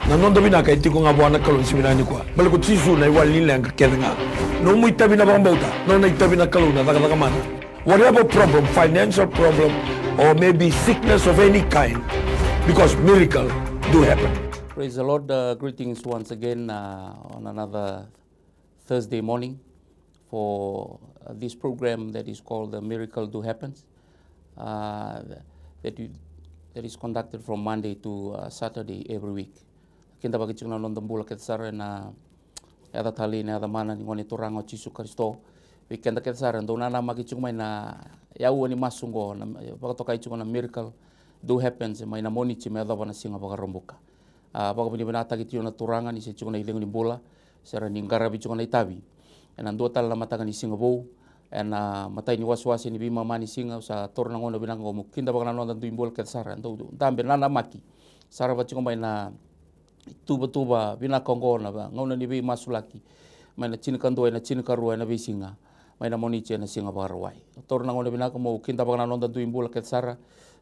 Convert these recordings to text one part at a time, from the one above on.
nanon tabi na kay tiko nga buwan na kalon siminani kwa balikot sisu na iwalin lang kaketa nga no mo itabi na bang bauta no na itabi na kalon na takamana whatever problem, financial problem or maybe sickness of any kind, because miracle do happen. Praise the Lord. Greetings once again on another Thursday morning for this program that is called the Miracle Do Happens, that is conducted from Monday to Saturday every week. Kinta bagi cungan nonton bola kesar na ada tali na ada mana ni ngoni turang o Yesus Kristo. Weekend kesar ndo na magi cungan na yau ni masungo na bagato kai cungan na Miracle Do Happens mai na moni ci me ada bana singa baga rombuka. Baga bini benata gitu na turangan ni se cungan na ilengo ni bola sera ni ngara bi cungan na itabi. Ena ndo tal na mataga ni singa bou ena matai ni waswasi ni bima mani singa sa torna ngono binang go mukinda baga na nonton tuimbol kesar ndo tambe na maki sara ba cungan mai na tuba bina kongo na ba ngona ni bi masulaki mai na chin kando na chin karua na bi singa mai na moni na singa barwai torna ngona bina ko mo kinta bang na nonda tuimbula ketsara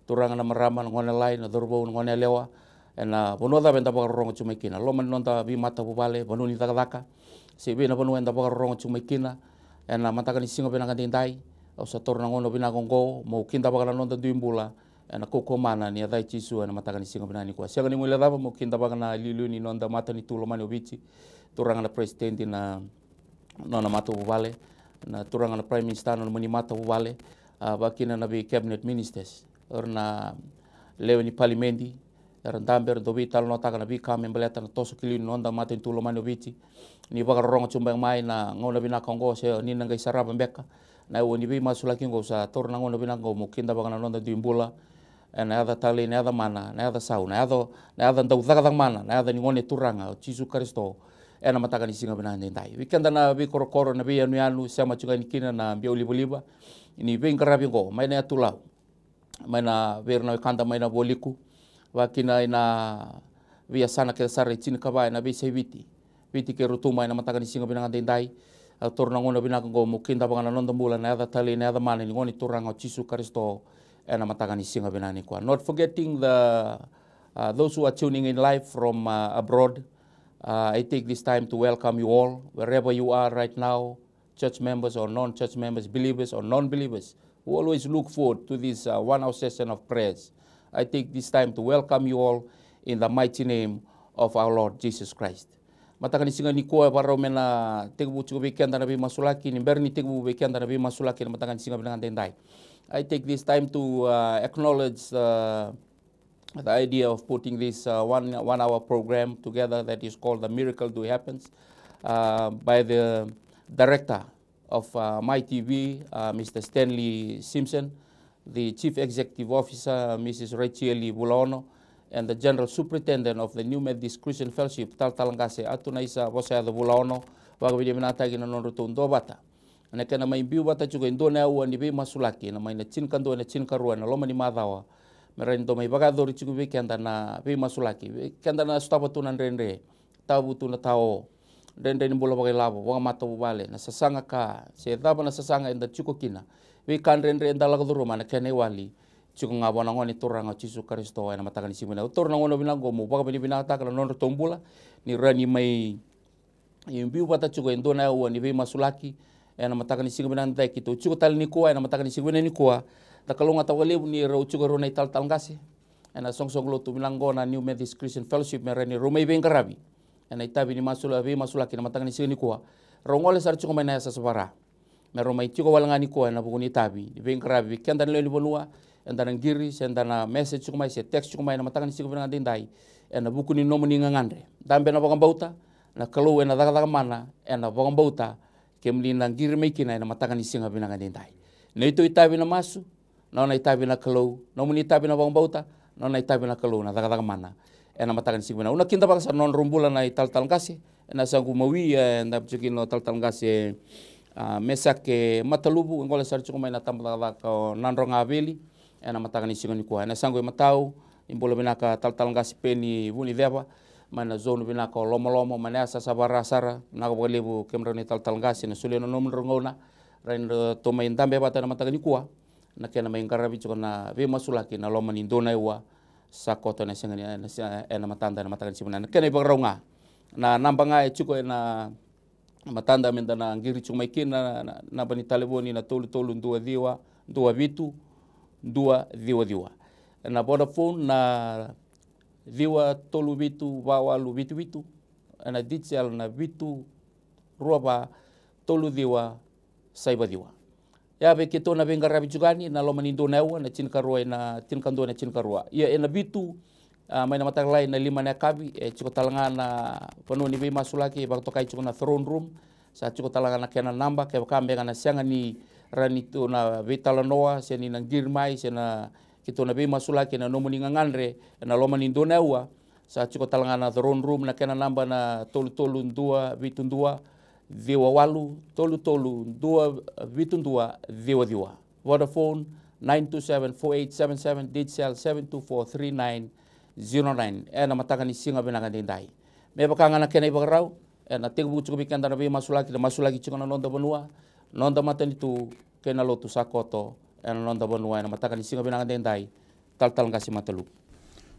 turanga na marama ngona lain na dorbo ngona lewa na bonoda benda bang rongo chumekina lo man nonda bi mata bubale bonuni takadaka se bina bonu enda bang rongo chumekina na mataka ni singa bina kadindai o sa torna ngona bina kongo mo kinta bang na nonda tuimbula na koko mana ni adai chisu na mataka ni singa binani kwa siaga ni mule dava mo kinda baga na lilu ni nonda mata ni tulo mani obichi turanga na presidenti na nona mata bubale na turanga na prime minister na mani mata bubale bakina na bi cabinet ministers na leo ni parliamenti randamber dobi tal no taka na bi kame mbeleta na toso kili nonda mata ni tulo mani obichi ni baga rongo chumba mai na ngona bina kongo se ni nanga isaraba mbeka na woni bi masulaki ngo sa torna ngona bina ngo mo kinda baga na nonda dimbula na ada tali na ada mana na ada sau na ada ndau daga mana na ada ni ngone turanga o Yesus Kristo na mataka ni singa bina ndai weekend na bi korokoro na bi anu sama chuga ni kina na bi oliva ini bi ngarabi go mai na tulau mai na verna kanda mai na boliku wakina ina via sana ke sare chin kaba na bi seviti ke rutu mai na mataka ni singa bina ndai torna ngona bina go mo kinda banga na nonda mbula na ada tali na ada mana ni ngone turanga o Yesus Kristo not forgetting those who are tuning in live from abroad. I take this time to welcome you all, wherever you are right now, church members or non-church members, believers or non-believers, who always look forward to this 1 hour session of prayers. I take this time to welcome you all in the mighty name of our Lord Jesus Christ. Matakan singa ni ko para mena tegbu chugo weekend na bi masulaki ni berni tegbu weekend na bi masulaki na matakan singa binang dendai. I take this time to acknowledge the idea of putting this one hour program together that is called the Miracle Do Happens by the director of My TV, Mr. Stanley Simpson, the chief executive officer, Mrs. Rachel Bulono, and the general superintendent of the New Methodist Christian Fellowship, Taltalangase, Atunaisa, Bosea the Bulono, Wagawidi Minatagi na Norutundo Bata. Na kena mai biu bata juga indo na au ni be masulaki na mai na chin kando na chin karua na loma ni madawa mera indo mai baga dori chugu be kenda na be masulaki kenda na stapa tu nan rendre tabu tu na tao rendre ni bola bagai labo wanga mata bubale na sasanga ka se daba na sasanga inda chuko kina be kan rendre inda laga duru mana kene wali chuko ngabo na ngoni turanga Yesus Kristo na mataka ni simena turna ngono binango mo baga bini binata kala non tombula ni rani mai biu bata chugo indo na au ni be masulaki na mataka ni singa binang dai kito chuko tal ni kuwa na mataka ni singa ni kuwa da kalonga tawale ni ro chuko ro na tal ngasi na songsong lo tu bilango na New Methodist Christian Fellowship merani ro mai bengarabi na itabi ni masula be masulaki na mataka ni singa ni kuwa ro ngole sar chuko mai na sa sabara na ro mai chuko walanga ni kuwa na buguni tabi bengarabi kenda le ni bonua enda ngiri senda na message chuko mai se text chuko mai na mataka ni singa binang dai na buku ni nomo ni ngangandre dambe na bogam bauta na kalo na daga mana na bogam bauta kemli na ngiri mekina na mataka ni singa binanga dindai na ito itabi na masu na itabi na kalau na muni itabi na bauta na itabi na kalau na daga mana na mataka ni singa binanga una kinda bangsa non rumbula na tal ngasi na sangu mawi na bjukin no tal ngasi mesa ke matalubu ngola sar chuko mai na tambala ka nanro ngabeli na mataka ni singa ni kwa na sangu matau imbola binaka tal ngasi peni buni deba mana zone bina ko lomo mana asa sabara sara na ko lebu kemrani tal ngasi na suleno nom rongona ren to mai ndambe bata na matagani kuwa na kena mai ngarabi chona be masulaki na loma ni dona wa sakoto na singa na matanda na matakan simunan kene bagraunga na nambanga chuko na matanda menda na ngiri chumai kina na bani taleboni na tolu ndua diwa ndua vitu ndua diwa na Vodafone na diwa tolu vitu wawalu vitu na digital na vitu ruaba tolu diwa saiba diwa ya be keto na benga rabi jugani na lomani indonewa na cinkarua na cinkando na cinkarua ya ena bitu mai na matak lain na lima na kabi cukup talangan na penuh ni be masulaki bang tokai cukup na throne room sa cukup talangan na kena namba ke kambe na sianga ni rani tu na vitalanoa seni na girmai sena keto na be masulaki na nomuni nganre na lomani indonewa sa cukup talangan na throne room na kena namba na tolu dua vitun dua Dewa walu, tolu, dua, vitun dua, dewa. Vodafone, 927-4877, Digital 724-3909. Na matakan ni singa benangan dindai. Me bakangan na kena ibagarau, na tinggu cukup ikan dana be masulaki cukup na nonda benua, nonda matan itu kena lotu sakoto, na nonda benua, na matakan ni singa benangan dindai, tal kasih matalu.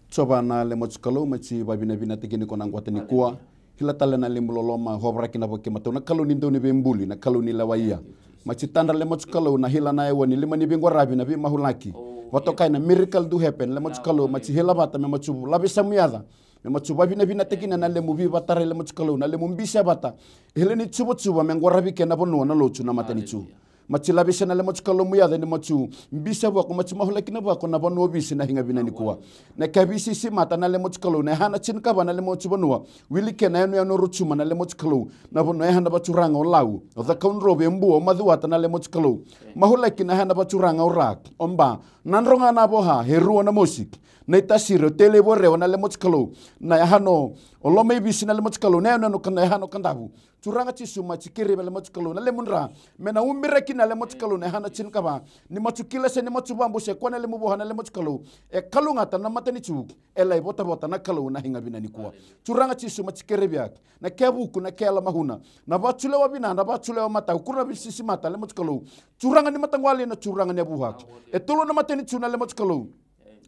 Coba na lemos kalau maci babina tigini konang kuatani kuah. Hila tala na limuloloma hobra kina boke matau na kalau nindo ni bembuli na kalau ni lawaia machi tanda lemot kalau na hila na ewa ni lima ni bengwa rabi na bi mahulaki watokai na miracle do happen lemot kalau machi hila bata me machu labi samuada me machu babina tekina na lemu bi batare lemot kalau na lemu mbisa bata hila ni chuba mengwa rabi kena bono na lochu na matani chu machi labi sana lemot kalau muada ni machu mbisa bako machu mahulaki na bako na bono bisi na hinga bina ni kuwa na kabisi si mata na lemot kalau na hana chinka bana lemot bono wili kena yanu ruchuma na lemot kalau na bono hana bachuranga lau o the kaunrobe mbu o maduata na lemot kalau mahulaki na hana bachuranga rak omba nanronga na boha heru na musik na itasiro tele borre na lemot kalau na hano o lo maybe sina lemot kalau na yanu kana hano kandabu curanga cisu macikiri lemot kalau na lemunra mena umbira kina lemot kalau na hana chinka ba ni macukila se ni macubambu se kwana lemu boha na lemot kalau e kalau ngata na matani chu elai bota na kalau na hinga bina ni kuwa curanga cisu macikiri biak na kebuku na kela mahuna na bachule wa bina na bachule wa mata kurna bisisi mata lemot kalau curanga ni matangwali na curanga ni buhak e tolo na matani chu na lemot kalau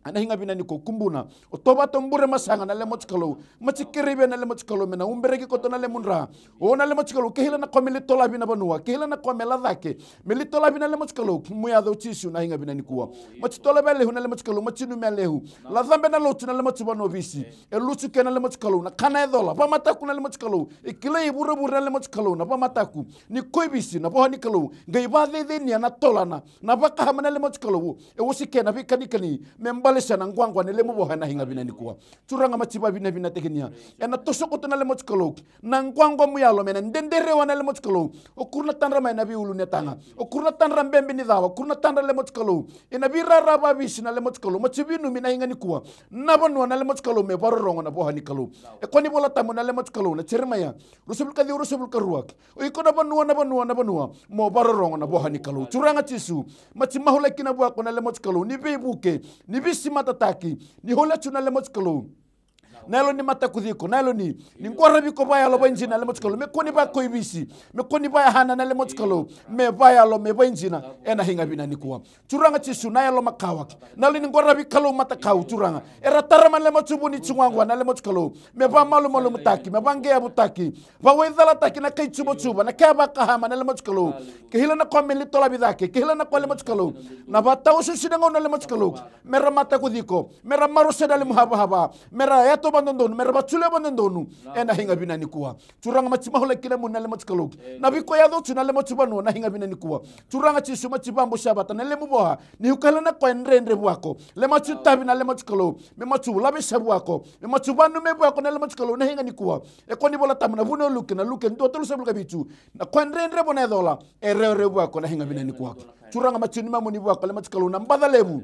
ana hinga bina niko kumbuna o toba tombure masanga na lemot kalau macikiribe na lemot kalau mena umbereki koto na lemunra o na lemot kalau kehila na komeli tola bina banua kehila na komela dake meli tola bina lemot kalau muya do chisu na hinga bina nikuwa macitola bele hu na lemot kalau macinu melehu la zambe na lotu na lemot bano visi e lutu ke na lemot kalau na kana edola pa mataku na lemot kalau e kile ibura na lemot kalau na pa mataku ni koibisi na pa ni kalau ngai ba de ni na tola na ba ka na lemot kalau e wosike na bikani membale sana ngwangwa ne lemu boha na hinga bina ni kuwa curanga machiba bina tekenia ena tosoko to na lemot kalau na ngwangwa muyalo mena ndendere wana lemot kalau o kurna tanra mai na bi ulu netanga o kurna tanra mbembe ni dawa kurna tanra lemot kalau ena bi rara ba bi sina lemot kalau machibinu mina hinga ni kuwa na banu na lemot kalau me baro rongo na boha ni kalau e koni bola tamu na lemot kalau na chermaya rusul karuak o iko na banu mo baro rongo na boha ni kalau curanga chisu machimahula kina bua ko na lemot kalau ni be buke ni bi matataki ni hola chuna lemot kalau nalo ni mata kudiko nalo ni ngora biko baya lo banjina lemot kalau me koni ba koibisi me koni ba hana na lemot kalau me baya lo me banjina ena hinga bina ni kuwa curanga chisu na lo makawak nalo ni ngora bikalo mata kau curanga era tarama lemot buni chungwangwa na lemot kalau me ba malu mutaki me bange ya butaki ba wedala taki na kai chuba na kaba kahama na lemot kalau kehila na kwa meli tola bidake kehila na kwa lemot kalau na ba tausu sidango na lemot kalau mera mata kudiko mera marose dali muhaba mera yato bandondonu mera bachule bandondonu ena hinga bina ni kuwa curanga machimahula kila munna lemot kalau na biko ya do tuna lemot banu na hinga bina ni kuwa curanga chisu machibambo shabata na lemu boha ni ukala na kwa nrendre bwako lemachu tabi na lemot kalau me machu labe shabuako me machu banu me bwako na lemot kalau na hinga ni kuwa e koni bola tamna vuno luke ndo tolu sabul kabichu na kwa nrendre bona dola e re bwako na hinga bina ni kuwa curanga machini mamuni bwako lemot kalau na mbadalebu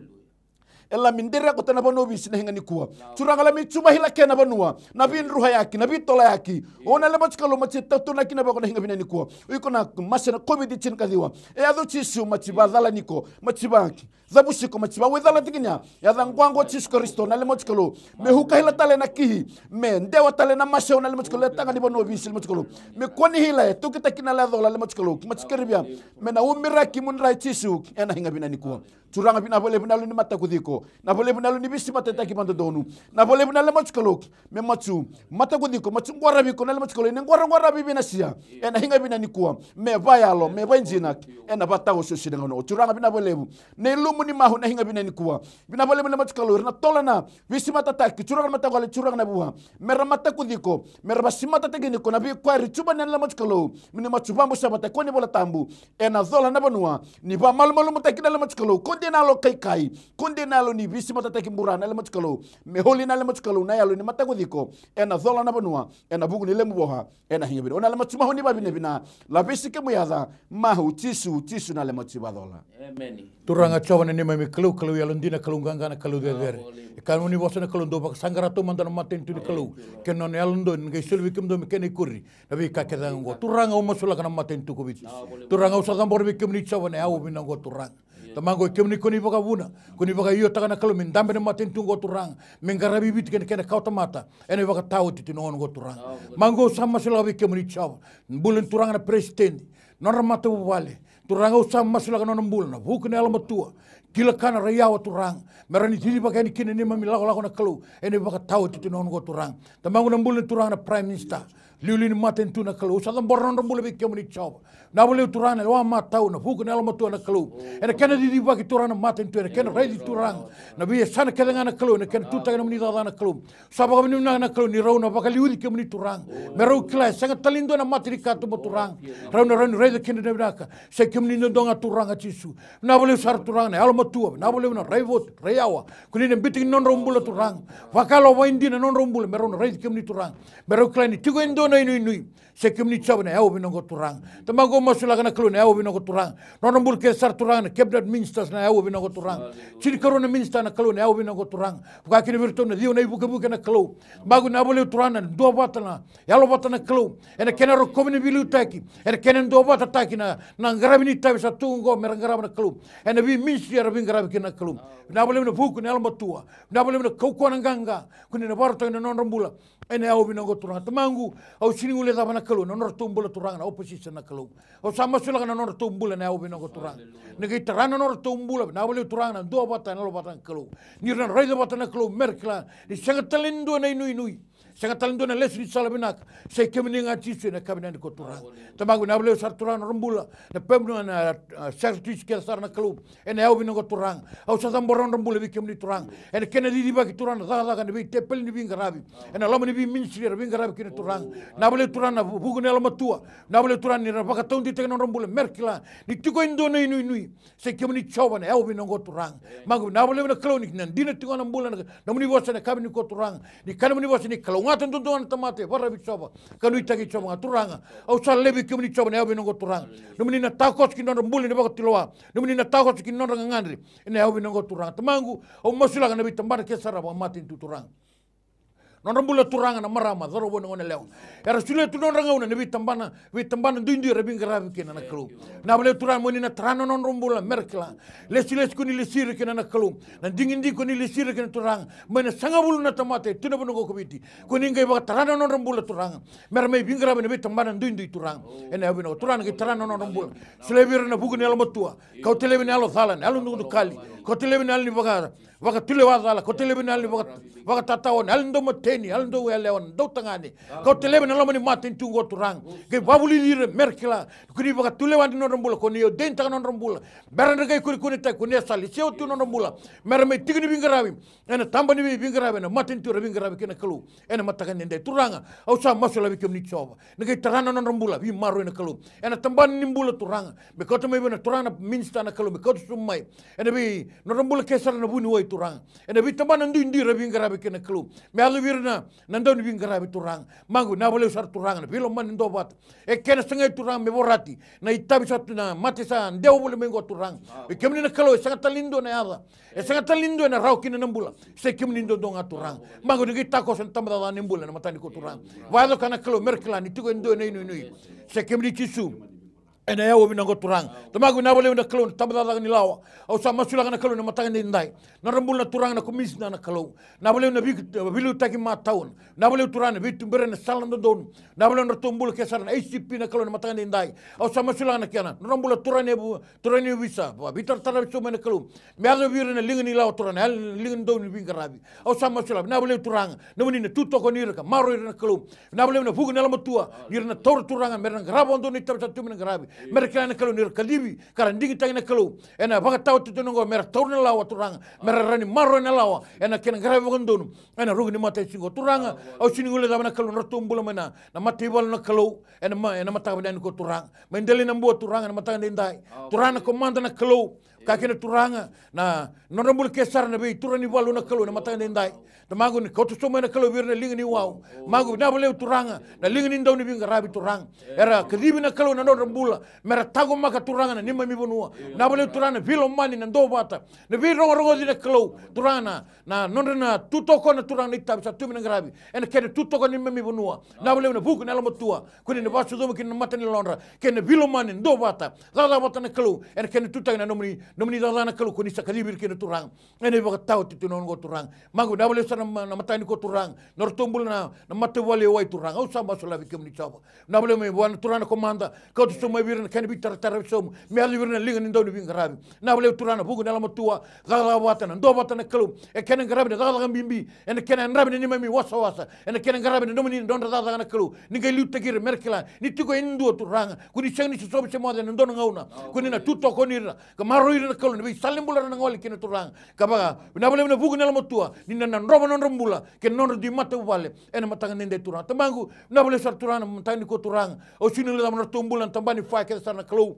ela mindere ko tana bono bisi na hinga ni kuwa curanga la mi chuba hila kena banua na bin ruha yaki na bitola yaki ona le machikalo machita tuna kina bako na hinga bina ni kuwa uko na masana covid chin kadiwa e ado chisu machiba dala niko machibaki zabushiko machiba wedala tikinya ya dangwango chisu kristo na le machikalo me huka hila tale na kihi me ndewa tale na masho na le machikalo tanga ni bono bisi le machikalo me koni hila tukita kina la dola le machikalo machikaribia me na umira kimunra chisu ena hinga bina ni kuwa curanga na boleh benalu ni mata kudiko na boleh benalu ni bisi mata taki mata donu na boleh benalu machu kalok me machu mata kudiko machu ngwara biko na machu kalok ne ngwara bibi na sia ena hinga bina ni kuwa me bayalo me banjina ena batawo so sidanga no curanga bina boleh ne lumu ni mahu na hinga bina ni kuwa bina boleh na machu kalok na tolana bisi mata taki curanga mata gole curanga na buha mera mata kudiko mera basi mata taki ni ko na bi kwari chuba na machu kalok mini machu bambu sabata ko ni bola tambu ena zola na banua ni ba malu mata kina la machu kalok konde na lo kai konde na lo ni bisi mata taki mburana la machu kalok me holi na la machu kalok na yalo ni mata kudiko ena zola na banua ena bugu ni lemu boha ena hinga bina ona la machu mahu ni babine bina la bisi ke muyada mahu tisu na le machu badola amen turanga chawana ni mai kalau yalo ndina kalau ganga na kalau dere kanu ni bosana kalau do bak sangarato mandana maten tu ni kalau kenon yalo ndo ngai silvi kim do mekene kurri nabi ka kedango turanga umasula kana maten tu ko biti turanga usada mbor bikim ni chawana au bina go turanga tamango kemni koni baka buna koni baka iyo takana kalau min dambe maten tu go turanga mengarabi biti kene kauta mata ene baka tawo titi non go turanga mango sama sula bikim ni chawa bulen turanga na presidenti non ramata wale turanga usam masula kana nambulna bukne almatua kila kana rayawa turang merani tiri bakani kini ni mami lako na kalau ene baka tahu titi non go turang tamangu nambulna turang na prime minister liuli ni maten tu na kalau usatan bornon nambulna bikim ni chawa na bole turang na wa matau na bukne almatua na kalau ene kana di baki turang na maten tu ene kana raidi turang na biya sana kadanga na kalau ene kana tuta kana mni dada na kalau sabaka mni na kalau ni rauna baka liuli kim ni turang merau kila sangat talindo na matri katu mo turang rauna raida kini na binaka se kim ni ndonga turang atisu na bole sar turang na almatua na bole na raivot rayawa kuni ne biting non rombula turang wakalo waindi na non rombula merau raida kim ni turang merau kila ni tigo indo na inui se kim ni chawa na yao binongo turang tamago masula kana kalau na yao binongo turang non rombul ke sar turang na cabinet ministers na yao binongo turang chiri karona minister na kalau na yao binongo turang buka kini virtu na dio na ibu kebu kana kalau bagu na bole turang na dua batana yalo batana kalau ena kena ro komini bilu taki ena kena dua batata taki na ngarabi ni tabi sa tungo merangarabi na kalau ena bi ministry ara bingarabi kena kalau na bole na buku na alma tua na bole na kau na ganga kuni na barto na non rombula ena yao binongo turang tamangu au sini ule daba na kalau na non tumbula turang na opposition na kalau au sama sula kana non tumbula na yao binongo turang ngai tarana non tumbula na bole turang na dua batana lo batana kalau ni ran raida batana kalau merkla ni sangat talindo na inui sangat talindo na lesri salabinak sai kemini ngati su na kabina ni koturang tamangu na bole sar turang rombula na pemno na certis ke sar na kalau ena yao binongo turang au sa zamboron rombula bi kemni turang ena kennedy di baki turang da kan bi tepel ni bingarabi ena lamani bi ministry bingarabi kini turang na bole turang na bugun elma tua na bole turang ni baka taundi teknon rombula merkla ni tiko indo na inui sai kemni chawa na yao binongo turang mangu na bole na kalau ni nan dina tiko na mbula na muni bosa na kabini ko turang ni kana muni bosa ni kalau ngatan tuntungan tamate para bi chawa kanu itagi chawa turanga au sa lebi kemni chawa na yao binongo turang numuni na takos kinon rombula ni baka tiloa numuni na takos kinon ngandri ina yao binongo turang tamangu au masula kana bi tambara kesara ba matin tu turang non rombula turanga na marama zaro wona ngone lew era sule tu non rangauna ne bitambana duindi rebing gravi kena na kalu na bale turang moni na trano non rombula merkla le sile skuni le sire kena na kalu na dingindi kuni le sire kena turang mena sangabulu na tamate tuna bono ko biti kuni ngai ba trano non rombula turang mer mai bingravi ne bitambana duindi turang ena abino turang ke trano non rombula sile bir na bugun elo matua kau telebi alo thalan alo ndu kali kau telebi ni waka tule wazala kau telebi ni waka tatawon alo ndo mateni alo ndo elewan ndo tangani kau telebi na lamani matin tungo turang ke babuli dire merkila kuni waka tule wandi non rombula kuni yo denta non rombula beranda kai kuni tai kuni sali seo tu non rombula merme tigni bingarabi ena tambani bingarabi na matin tu bingarabi kena kalu ena matakan nende turanga au sa masula bikem ni choba ngai tarana non rombula bi maro ena kalu ena tamban nimbula turanga me kota me bena turanga minsta na kalu me kota sumai ena bi non rombula kesar na buni woi turanga ena bi tamban ndu indi bingarabi kena kalu me alu virna nandon bingarabi turanga mangu na bole sar turanga na bilo man ndo bat e kena sengai turanga me borati na itabi satu na matisa ndeu bole mengo turanga e kemni na kalu sangat talindo na yada e sangat talindo na rau kina nambula se kemni ndo donga turanga mangu ngi tako sen tambada da nambula na matani ko turanga wado kana kalu merkla ni tigo ndo nei se kemni kisu ena ya wo binango turang tamagu na bole na kalon tabada ni lawa au sama sula na kalon na matanga ni ndai na rambul na turang na kumis na kalon na bole na bilu taki ma taun na bole turang bitu bere na salan don na bole na tumbul kesar na ICP na kalon na matanga ni ndai au sama sula na kiana na rambul turane visa ba bitar tara so na kalon me ado biru na lingi ni lawa turane lingi don ni bingarabi au sama sula na bole turang na muni na tuto ko ni ka maro na kalon na bole na fugu na lamatua ni na tor turanga mer na grabo don ni tabta tumina grabi mereka na kalau nir kalibi karena digi tang na kalau ena baga tau tu nongo mer taurna lawa turanga mer rani maro na lawa ena kena grabe gondon ena rugi ni mata singo turanga au singo le na kalau nartumbula mana na mati wal na kalau ena mata badan ko turanga mendeli na mbo turanga na mata ndai turanga komanda na kalau kakena turanga na norambul kesar na be turani walu na kalau na mata ndai tamagu ni kau tu soma na kalau bir na lingi ni wow magu na boleh turanga na lingi ni ndau ni binga rabi turang era kedibi na kalau na norambula mera tago maka turanga na nima mi bonua na boleh turanga vilo mani na ndo bata na vi rongo di na kalau turanga na nonrena tutoko na turanga ni tabi sa tumi na grabi ena kene tutoko nima mi bonua na boleh na buku na lamatua kuni na basu domo kini na mata ni lonra kene vilo mani ndo bata dada bata na kalau ena kene tutang na nomni dada na kalau kuni sa kedibi kene turang ena iba tau titu nongo turang magu na boleh na mata ni ko turang nortumbul na mata wale wai turang au sama sulavi kemni chapa na boleh me buan turana komanda kau tu suma bir kan bitar tar som me ali bir na linga ni ndau ni bingarabi na boleh turana bugu na lamatua dada bata na ndo bata na kalu e kenen garabi na dada bimbi en kenen rabi ni mami wasa en kenen garabi na nomni don dada na kalu ni ngai luta gir merkela ni tuko indu turanga kuni changni so so mo na ndo ngauna kuni na tuto konira ka maro ir na kalu ni salim bular na ngol kene turanga ka ba na boleh na bugu na lamatua ni na robo non rombula ke non di mata wale ena matanga nende turang tamangu na boleh sar turang matani ko turang o sinu la mon tumbulan tambani fa ke sana klo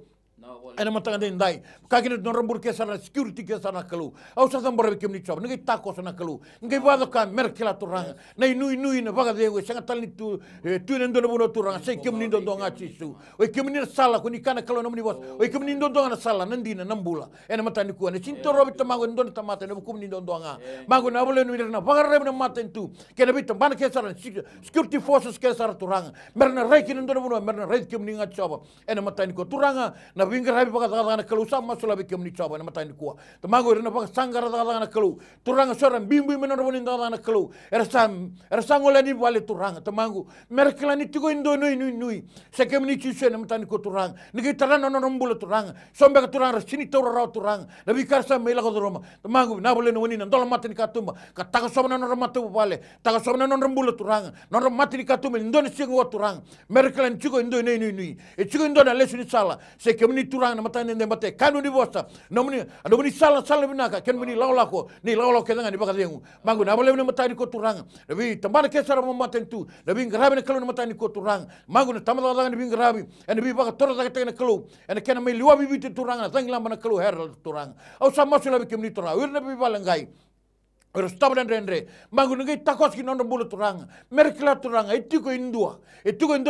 ena matanga ndai kakine non rombul ke sana security ke sana klo au sa tambore ke mni chob ngi tako sana klo ngi bado ka merkela turang na nui na baga de we sanga talni tu nen do no turang sai ke mni do nga chisu o ke mni sala ko ni kana klo no mni bos o ke mni do na sala nandi na nambula ena matani ko ne cinto robi tamangu ndo tamata ne ko mni do nga mangu na bole no na baga rebe na maten tu ke na bitam ban ke sana security forces ke sara turang merna reiki ndo no merna reiki ke mni nga choba ena matani ko turanga na binga rabi baga na kalu sama sula be ke mni choba na matani ko tamangu na baga sangara na kalu turanga soran bimbi menor bonin na kalu ersan ole ni wale turanga tamangu merkela ni tigo indo nui se ke mni chisu na matani ko turanga ni ke tarana no rombula turanga sombe ka turanga sini tora ra turanga na bikar sa mela ko roma tamangu na bole no woni na ndola matani ka tumba ka taka sobna no ramatu wale taka sobna no rombula turanga no matani ka tumba ndoni singo turanga merkela ni tigo indo nui e tigo indo na lesuni sala se ke mni turanga na matani ndemba te kanu di bosta nomni sala binaka ken mni lawlako ni lawlo ke ngani baka dengu mangu na bole matani ko turanga nabi tambana ke sara maten tu nabi ngarabi na kalu matani ko turanga mangu na tamala da nabi ngarabi en bi baka tora da na kalu en ken mai liwa bi turanga tangla mana kalu her turanga au sama sula bi kemni turanga wir nabi balangai Restaban rendre, mangu ngai takos ki non bulu turanga, merkela turanga, etiko indua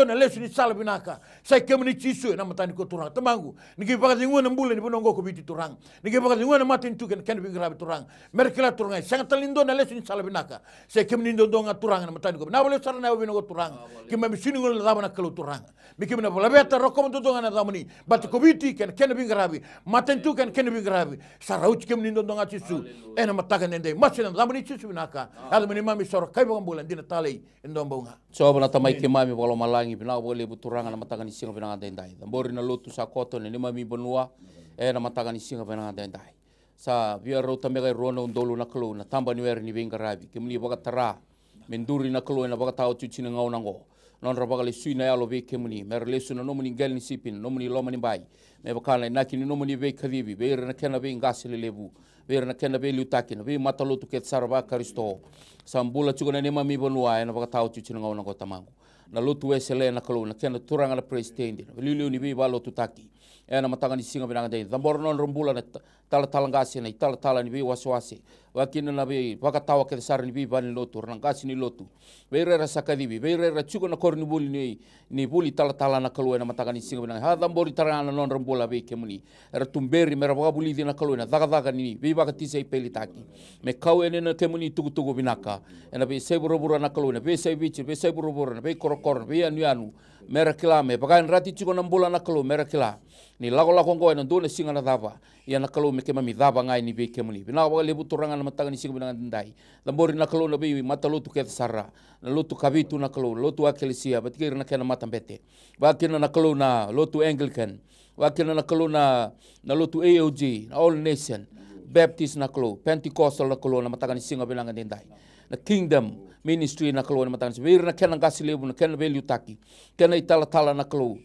na lesu ni sala binaka, sai kemni chisu na matani ko turanga, tamangu, ngai baga dingu na mbula ni bonongo ko biti turanga, ngai baga dingu na matin tu ken bingrabi turanga, merkela turanga, sangat lindo na lesu ni sala binaka, sai kemni ndonga turanga na matani ko, na bole sara na binongo turanga, kimma misini ngol na na kalu turanga, mikimna na bola beta rokom ndonga na damani, bat ko biti ken bingrabi, matin tu ken bingrabi, sara uch kemni ndonga chisu, ena mataka nende, masina zamani chisu binaka ala mani mami sor kai bang bulan dina talei endombonga so bana tamai ke mami bolo malangi bina bole buturanga na matanga ni singa bina dendai dambori na lotu sa koto ni mami bonua na matanga ni singa bina dendai sa via rota mega rona undolu na klo na tamba ni wer ni venga rabi kemli baga tara menduri na klo na baga tau chuchi na ngau nango non rabaga le suina ya lo ve kemni mer le suna no muni gel ni sipin no muni lo mani bai me bakala na kini no muni ve kadibi be na kena ve ngasile lebu ver na kena be lutaki na be matalo tu ket sarva karisto sambula chugona ne mami bonua na baka tau chuchi ngau na ko tamangu na lutu esele na kalu na kena turanga na president na lilu ni be balo tu taki na matanga ni singa binanga dei dambor non rombula na tala ngasi na tala ni be waswasi wakina na be wakatawa ke sar ni bi ban lotu rang kasi ni lotu beira rasa kadibi beira chuko na korni buli ni buli tala na kalu na matagani singa na ha dambori tarana non rambola be kemuni era tumberi mera buli dina kalu na daga ni be baka tise peli taki me kau ene na kemuni tugu binaka ena be sebura na kalu na be sebichi be sebura na be korokor be anu mera kila me bagan rati chuko na mbola na kalu mera kila ni lago ngo na dona singa na dava ia na kalu me kema mi dava ngai ni be kemuni bina ba lebu turanga na matagani singa bina ndai dambori na kalu na be mata lotu ke sara na lotu kabitu na kalu lotu akelisia batikir na kena mata bete wakina na kalu na lotu Anglican wakina na kalu na lotu AOG All Nation Baptist na kalu Pentecostal na kalu na matagani singa bina ndai na Kingdom Ministry na kalu na matagani wir na kena gasi lebu na kena value taki kena itala na kalu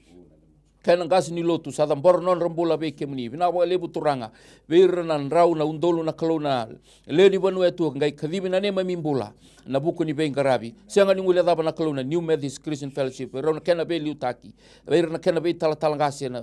kena gasi ni lotu sa dambor non rambola be kemuni bina ba lebu turanga wir na rau na undolu na kalu na leni banu etu ngai kadibi na nema mimbula na buku ni beng karabi sianga ni ngule daba na kalu na New Methodist Christian Fellowship wir na kena be liutaki wir na kena be tala gasi na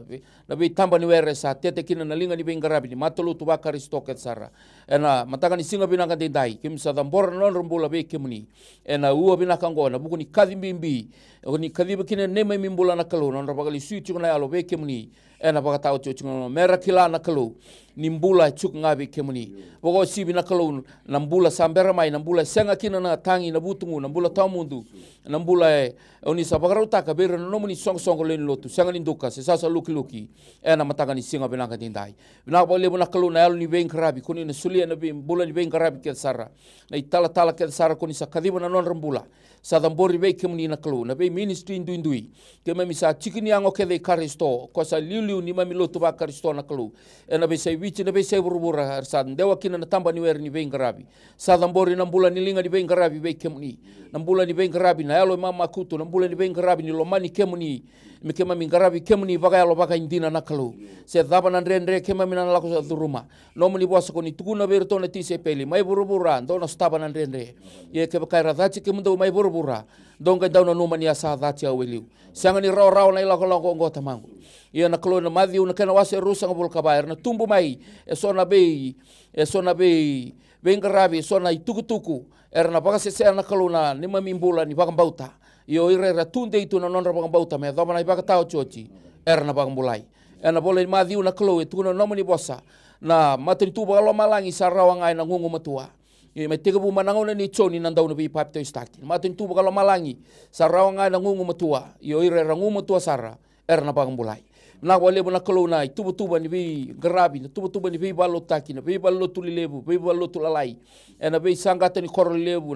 be tamba ni were sa tete kina na linga ni beng karabi ni matolu tu ba Kristo ke sara ena mataka ni singa bina ngade dai kim sa dambor non rambola be kemuni ena uo bina kango na buku ni kadimbi ni kadibi kina nema mimbula na kalu non rabagali suitu na alo be kemuni ena baka tau chucunga mera kila na kalu nimbula chuk ngabi kemuni bogo sibi na kalu nambula sambera mai nambula senga kina na tangi na butungu nambula tamundu nambula oni sabagara utaka bera no muni song len lotu senga linduka se sasa luki ena matanga ni singa benanga dindai bina bo le na kalu na ni ben krabi kuni na sulia na ben bula ni ben krabi ke sara na itala ke sara kuni sa kadiba na non rambula sa dambori be kemuni na kalu na be ministry indui kema misa chikini ango ke de Kristo ko sa liu ni mami lotu ba Kristo na kalu ena be sai wichi na be sai burubura sa ndewa kina na tamba ni wer ni be ngarabi sa dambori na mbula ni linga ni be ngarabi be kemuni na mbula ni be ngarabi na yalo mama kutu na mbula ni be ngarabi ni lomani kemuni me kema mi ngarabi kemuni baga yalo baga indina na kalu se daba na ndre kema mina na lako sa duruma no muni bosa ko ni tukuna berto na tise peli mai burubura ndo na staba na ndre ye ke bakaira dachi kemundo mai burubura donga dauna no mani asa dachi aweliu sanga ni raw na ilako ngota mangu ia na kalu na madhi una kana wase rusa ngabul kabair na tumbu mai e sona be ngarabi sona itukutuku era na baga sese na kalu na nima mimbula ni baga bauta io ira tunde itu na nonra baga bauta me doma na baga tao chochi era na baga mulai ena bole madhi una kalu itu na nomani bosa na matri tu baga lo malangi sarawangai na ngungu matua me tega bu manangona ni choni nandau na bi pap to staki matin tu baga lo malangi sarawangai na ngungu matua io ira ngungu matua sara era na baga mulai na wale bona kalu na tuba ni bi garabi na tuba ni bi balo taki na bi balo tulilebu bi balo tulalai na bi sangata ni korlebu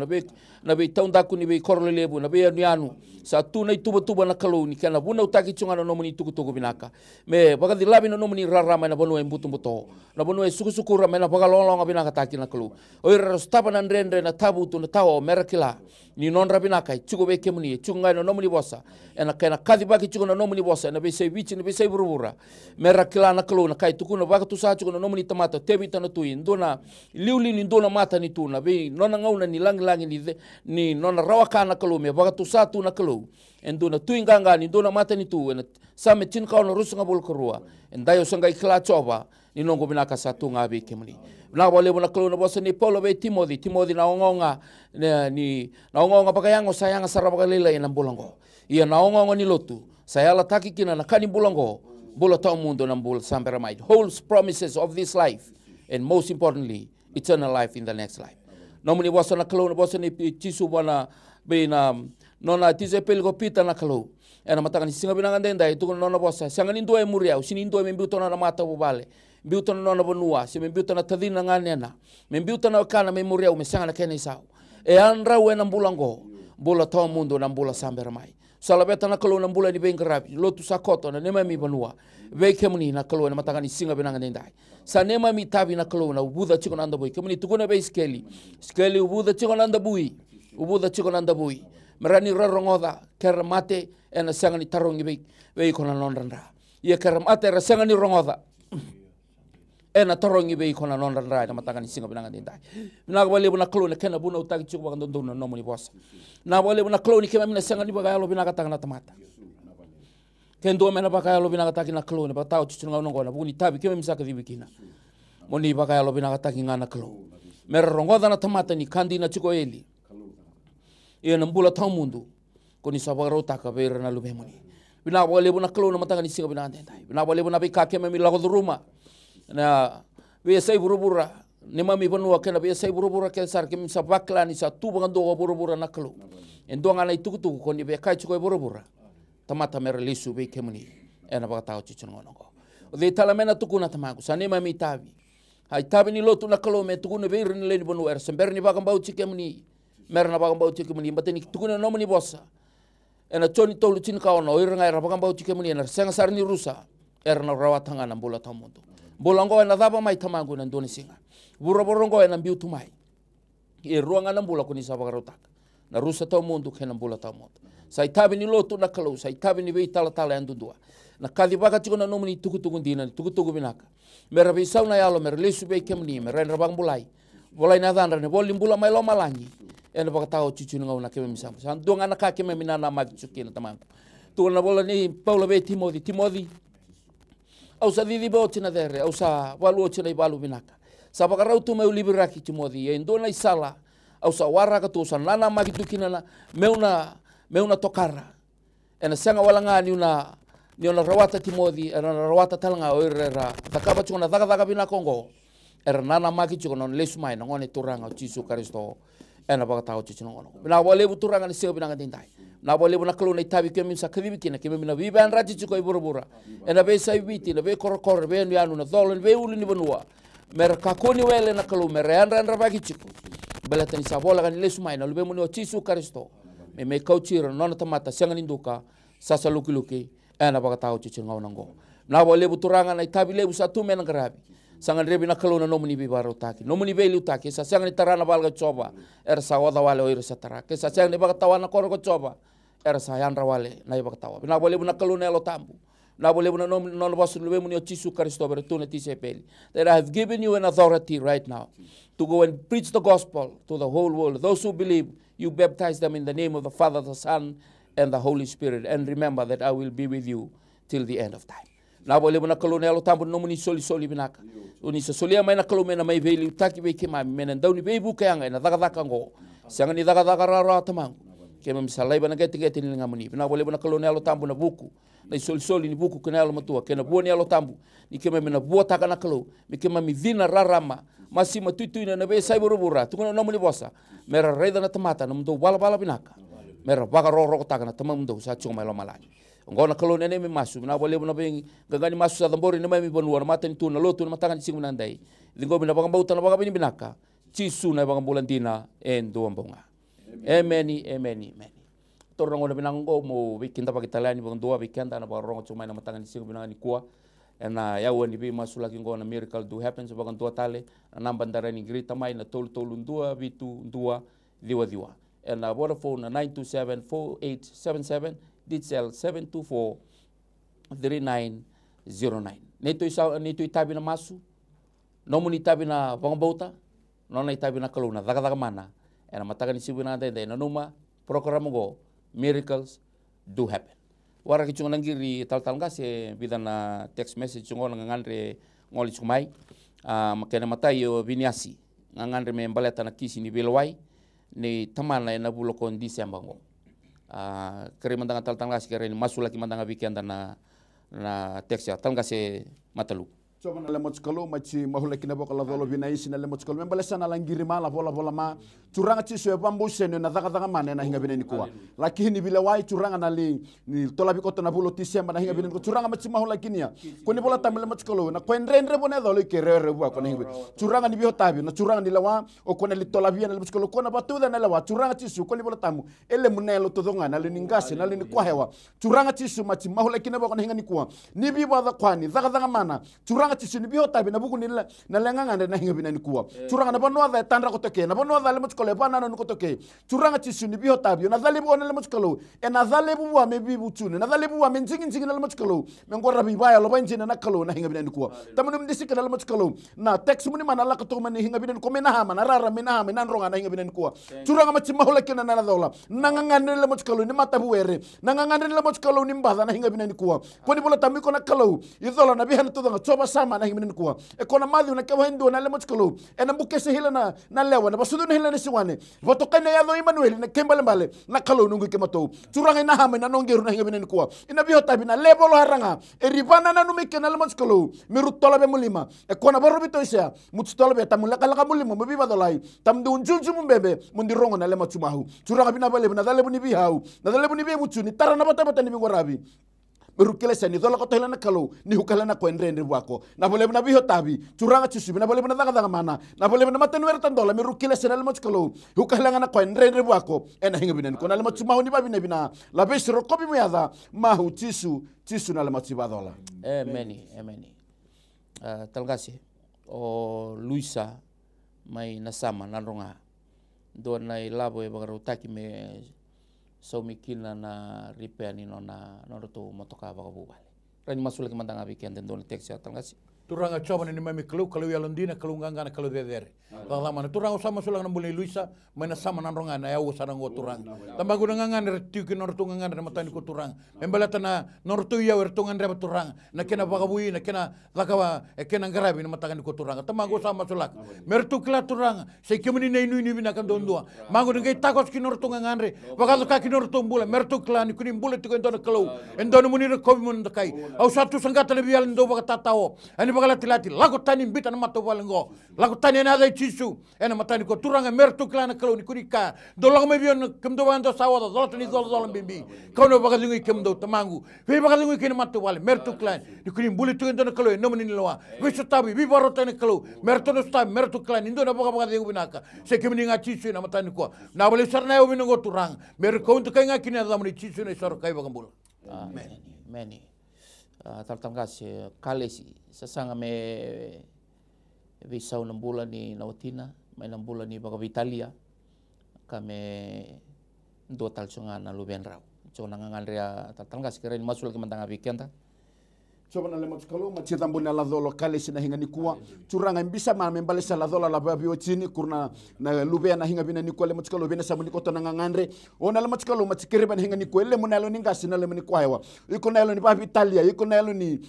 na bi taunda ku ni bi korlebu na bi anu sa tu na tuba na kalu ni kana buna utaki chunga no moni tuku binaka me baga di labi no moni rarama na bono embuto na bono suku rama na baga lolonga binaka taki na kalu o ira staba na ndrendre na tabu tu na tawo merakila ni non rabinaka chugo be kemuni chunga no moni bosa na kana kadibaki chunga no moni bosa na be sei bichi na be sei burubura mera kila na kalu na kai tukuna baka tu sa chukuna no moni tamata tebi tana tui ndona liuli ni ndona mata ni tu na be nona ngauna ni langi ni nona rawaka na kalu me baka tu sa tu na kalu endona tuinganga ni ndona mata ni tu na same tin ka no rusunga bol korua endayo sanga ikla choba ni nongo binaka sa tu ngabe kemuni na wale bona kalu na bosa ni Paulo be Timothy na ongonga ni na ongonga pakayango sayanga saraba lela ina bulango ia na ongonga ni lotu saya la taki kina na kani bulango bula tau mundo na bula sambera mai holds promises of this life and most importantly eternal life in the next life nomuni bosa na kalu na bosa ni tisu bona be na nona tise pelgo pita na kalu ena mataka ni singa binanga ndenda itu nona bosa sanga ni ndoe muria usini ndoe membiuto na mata bubale biuto na nona bonua se membiuto na tadina nganena membiuto na kana memoria umesanga na kene isau e anra wena mbulango bula tau mundo na bula sambera mai salabeta na kalu na bula ni bengarabi lotu sakoto na nema mi banua ve kemuni na kalu na mataka ni singa binanga ndenda sa nema mi tabi na kalu na ubuda chiko nanda bui kemuni tukuna be skeli ubuda chiko nanda bui merani rarongoda keramate ena sangani tarongi be kona nonranda ia keramate ra sangani rongoda ena tarongi be kona nonranda na matanga ni singa binanga ndai na wale buna klo na kena buna utaki chuko baka ndona no moni bosa na wale buna klo ni kema mina sangani baka yalo binanga tanga na tamata kendo mena baka yalo binanga taki na klo na batao chuchunga nongo na buni tabi kema misaka dibikina moni baka yalo binanga taki ngana klo Mera rongoda na tamata ni kandi na chiko eli. Ia na mbula tau mundu. Koni sabagaro taka vera na lumemuni. Bina wale buna kalau na matanga ni singa bina antentai. Bina wale buna bika keme mi lago rumah. Na be sai burubura. Ne mami banua kena be sai burubura ke sar ke sa bakla ni sa tu bangan do burubura na kalau. Endo ngana itu tu koni be kai chiko burubura. Tamata mera lisu be kemuni. Ena baka tau chichun ngono ko. De talamena tuku na tamaku. Sa ne mami tabi. Hai tabi ni lotu na kalau me tuku ne be rin le ni banu er sember ni bakam bau chikemuni. Mera na bakam bau chikemuni bateni tuku ne nomani bossa. Ena choni tolu chin kaono ira ngai bakam bau chikemuni ena senga sar ni rusa. Era na rawatanga na bola tamundu. Bolango ena daba mai tamangu na ndoni singa. Bura borongo ena mbiu tumai. E ruanga na bola kuni sabagarotaka. Na rusa tamundu kena bola tamundu. Sai tabi ni lotu na kalau, sai tabi ni be tala andundua. Na kadi baka chiko na nomani tuku dina, tuku binaka. Mera be sauna yalo mera lesu be kemni, mera ena bang bulai. Bulai na dhandra ne boli mbula mai lo malangi. Ena baka tau chichu ngau na keme misamu. San duanga na ka keme minana magi chuki na tamangu. Tu na bola ni Paula be Timothy. Au sa didi bo china dere, au sa walu china I balu binaka. Sa bakarau tu meu libiraki Timothy, e ndona isala, au sa waraka tu sa nana magi tukina na meuna tokara. Ena senga walanga ni una rawata Timothy, era rawata talanga o era takaba chuna daga binaka ngo. Era nana magi chuna lesu mai na ngone turanga Jesu Kristo. Ena baka tau chichu ngono. Bina wale bu turanga ni seo binanga tindai. Na wale bu na kalu na tabi kemi sa kadibi kina kemi na viva an raji chiko ibura. Ena be sai biti na be korokor be ni anu na dolo be ulu ni banua. Mer kakoni wele na kalu mer ran bagi chiko. Bela tani sa bola kan lesu mai na lube muni o Jesu Kristo. Me kauchira nona tamata senga ninduka sasa luki. Ena baka tau chichu ngono ngo. Na wale bu turanga na tabi lebu sa tu mena garabi. Sangan rebi na kaluna nomuni bi baro taki nomuni beli utaki sa sangan tarana balga coba er sa wada wale oir sa tarake sa sangan ibaga tawana korgo coba er sa yanra wale na ibaga tawa na boleh buna kaluna elo tambu na boleh buna non bosu lube muni o Jesu Kristo beretune tise peli that I have given you an authority right now to go and preach the gospel to the whole world. Those who believe, you baptize them in the name of the Father, the Son and the Holy Spirit, and remember that I will be with you till the end of time. Na boleh buna kaluna elo tambu nomuni soli binaka uni sa solia mai na kalu mena mai veli utaki be kema mena dauni be buka yang na daga ngo sanga ni daga rara tamang kema misalai bana gete ni ngamuni na boleh bana kalu nelo tambu na buku na soli ni buku kenalo matua kena buoni alo tambu ni kema mena buota kana kalu mi kema mi vina rarama masi matutu na be sai burubura tukuna nomuni bosa mera reda na tamata na mdo bala binaka mera baga roro taka na tamang mdo sa chuma lo malani ngona kalau nene mi masu na boleh buna beng gangani masu sa tambori ne mai mi bonua mata ni tuna lotu na matangan sing menandai dingo bina bang bauta na bang bini binaka Cisu na bang bulantina en duambonga amen torong ngona binango mo bikinta pakitalani bang dua bikanda na bang rongo chumai na matangan sing binanga ni kuwa na yawa ni bi masu lagi ngona miracle do happen so bang dua tale na bandara ni grita mai na tolu dua bitu dua diwa na Vodafone na 9274877 Digital 724-3909. Nito itabi na masu, nomuni itabi na bangabauta, nona itabi na kaluna, daga mana. Ena matakan isibu na dende na numa program go miracles do happen. Wara kichung nanggiri tal ngase bidan na text message chungo ngangandre ngoli chumai, makena matayo biniasi ngangandre me mbaleta na kisi ni belwai ni tamana na bulokon Desember ngo. Kere mandanga tal tanglas kere ni masu lagi mandanga weekend na teks ya tangase matalu coba na lemot skalo machi mahula kina bokala dolo binai sina lemot skalo membale sana langiri mala bola ma curanga ci so bambu sene na daga mane na hinga bineni kuwa lakini bila wai curanga na ni tolabi kota na bulo tisemba na hinga bineni ko curanga machi mahula kinia ko ni bola tamle lemot skalo na koendre bone dolo kere rebu ko hinga curanga ni bihotabi na curanga ni lawa o ko na li tolabi na lemot skalo ko na batu na lawa curanga ci so ko ni bola tamu ele munelo todonga na ni ngase na ni kwa hewa curanga ci so machi mahula kina bokala hinga ni kuwa ni bi bada kwani daga mana curanga tisini biho tabi na buku nila na lenga na hinga binani kuwa curanga na banwa da tandra ko toke na banwa da le mutskole bana no ko toke curanga tisini biho tabi na dalibu on le mutskolo e na dalibu wa me bi butune na dalibu wa men jingin na le mutskolo men ngora bi baya lo banjina na kalo na hinga binani kuwa tamunum disika na le mutskolo na text muni mana la ko to man hinga binani ko menaha mana rara menaha menan ronga na hinga binani kuwa curanga machi mahula kina na dola nangangane le mutskolo ni mata buere nangangane le mutskolo ni mbada na hinga binani kuwa ko ni bola tamiko na kalo idola na bihan to da coba sama na hingin kuwa e kona madhi na kewa hindu na le mochkolo e na buke se hila na lewa na basudu na hila na siwane voto kane ya do Emmanuel na kembale mbale na kalo nungu ke mato turanga na hame na nongeru na hingin kuwa ina biho tabi na lebolo haranga e ribana na numike na le mochkolo miru tola be mulima e kona borobito isia mutu tola be tamula kala mulima biba dolai tam du unjunju mumbebe mundi rongo na le machumahu turanga bina bale na dale buni bihau na dale buni be mutu ni tara na bata ni bingorabi berukile seni dola ko tohela na kalau ni hukala na koenrende wako na boleh na biho tabi curanga cisubi na boleh na daga mana na boleh na matan wertan dola merukile seni na kalau hukala na koenrende wako ena hinga binan ko na le machumahu ni babi na bina la besro kobi muyada mahu cisu na le machiba dola meni talgasi o Luisa mai nasama nanronga do na labo e bagarutaki me saumikina na repair ni nona roto motoka bagabubale rani masula ki mandanga weekend don teksi atangasi turanga coba ni mami kalau ya Londina kalau nganga na kalau dedere lama na turanga sama sulang na mulai Luisa mana sama nanronga na yawo sarang go turang tambago nganga na tiuki norto nganga na matani ko turang membalata na norto ya wertongan reba turang na kena bagabui na kena lakawa kena ngarabi na matangani ko turang tambago sama sulak mertu kla turang se kemuni nei nui bina kan dondua mango ngai takos ki norto ngangare bagalo ka ki norto mbula mertu kla ni kunim mbula tiko endona kalau endona munira kobi mun dakai au satu sanggata lebih alin do baga tatao ani baga lati lagu tani mbita na mato balengo lagu tani na ada cisu ena matani ko turanga mertu kla na kalau ni kurika do lagu me bion kemdo bando sawada zolto ni zol bimbi kono baga lingi kemdo tamangu fe baga lingi ken mato bale mertu kla ni kunim mbula tiko endona kalau no mani loa wisu tabi bi baro tani kalau mertu no sta mertu kla ni ndona baga de ubinaka se kemni nga cisu na matani ko na bale sarna yo binongo turang mer ko untu kai nga kini ada mani cisu ne sor kai baga mbula meni tartangas kalesi sasanga me visau na bulan ni Nautina may na bulan ni baga Italia kame do talsunga na luben raw so nangangandria tartangas kira ni masul kemandanga weekend coba na lemat kalau macam tambu na la dolo kale sina hinga ni kuwa curanga bisa ma membale sa la dola la babi o chini kurna na lube na hinga bina ni ko lemat kalau bina samu ni ko tona ngandre ona lemat kalau macam kiriban hinga ni ko le monalo ni ngasina le mani kwaewa iko nalo ni babi Italia iko nalo ni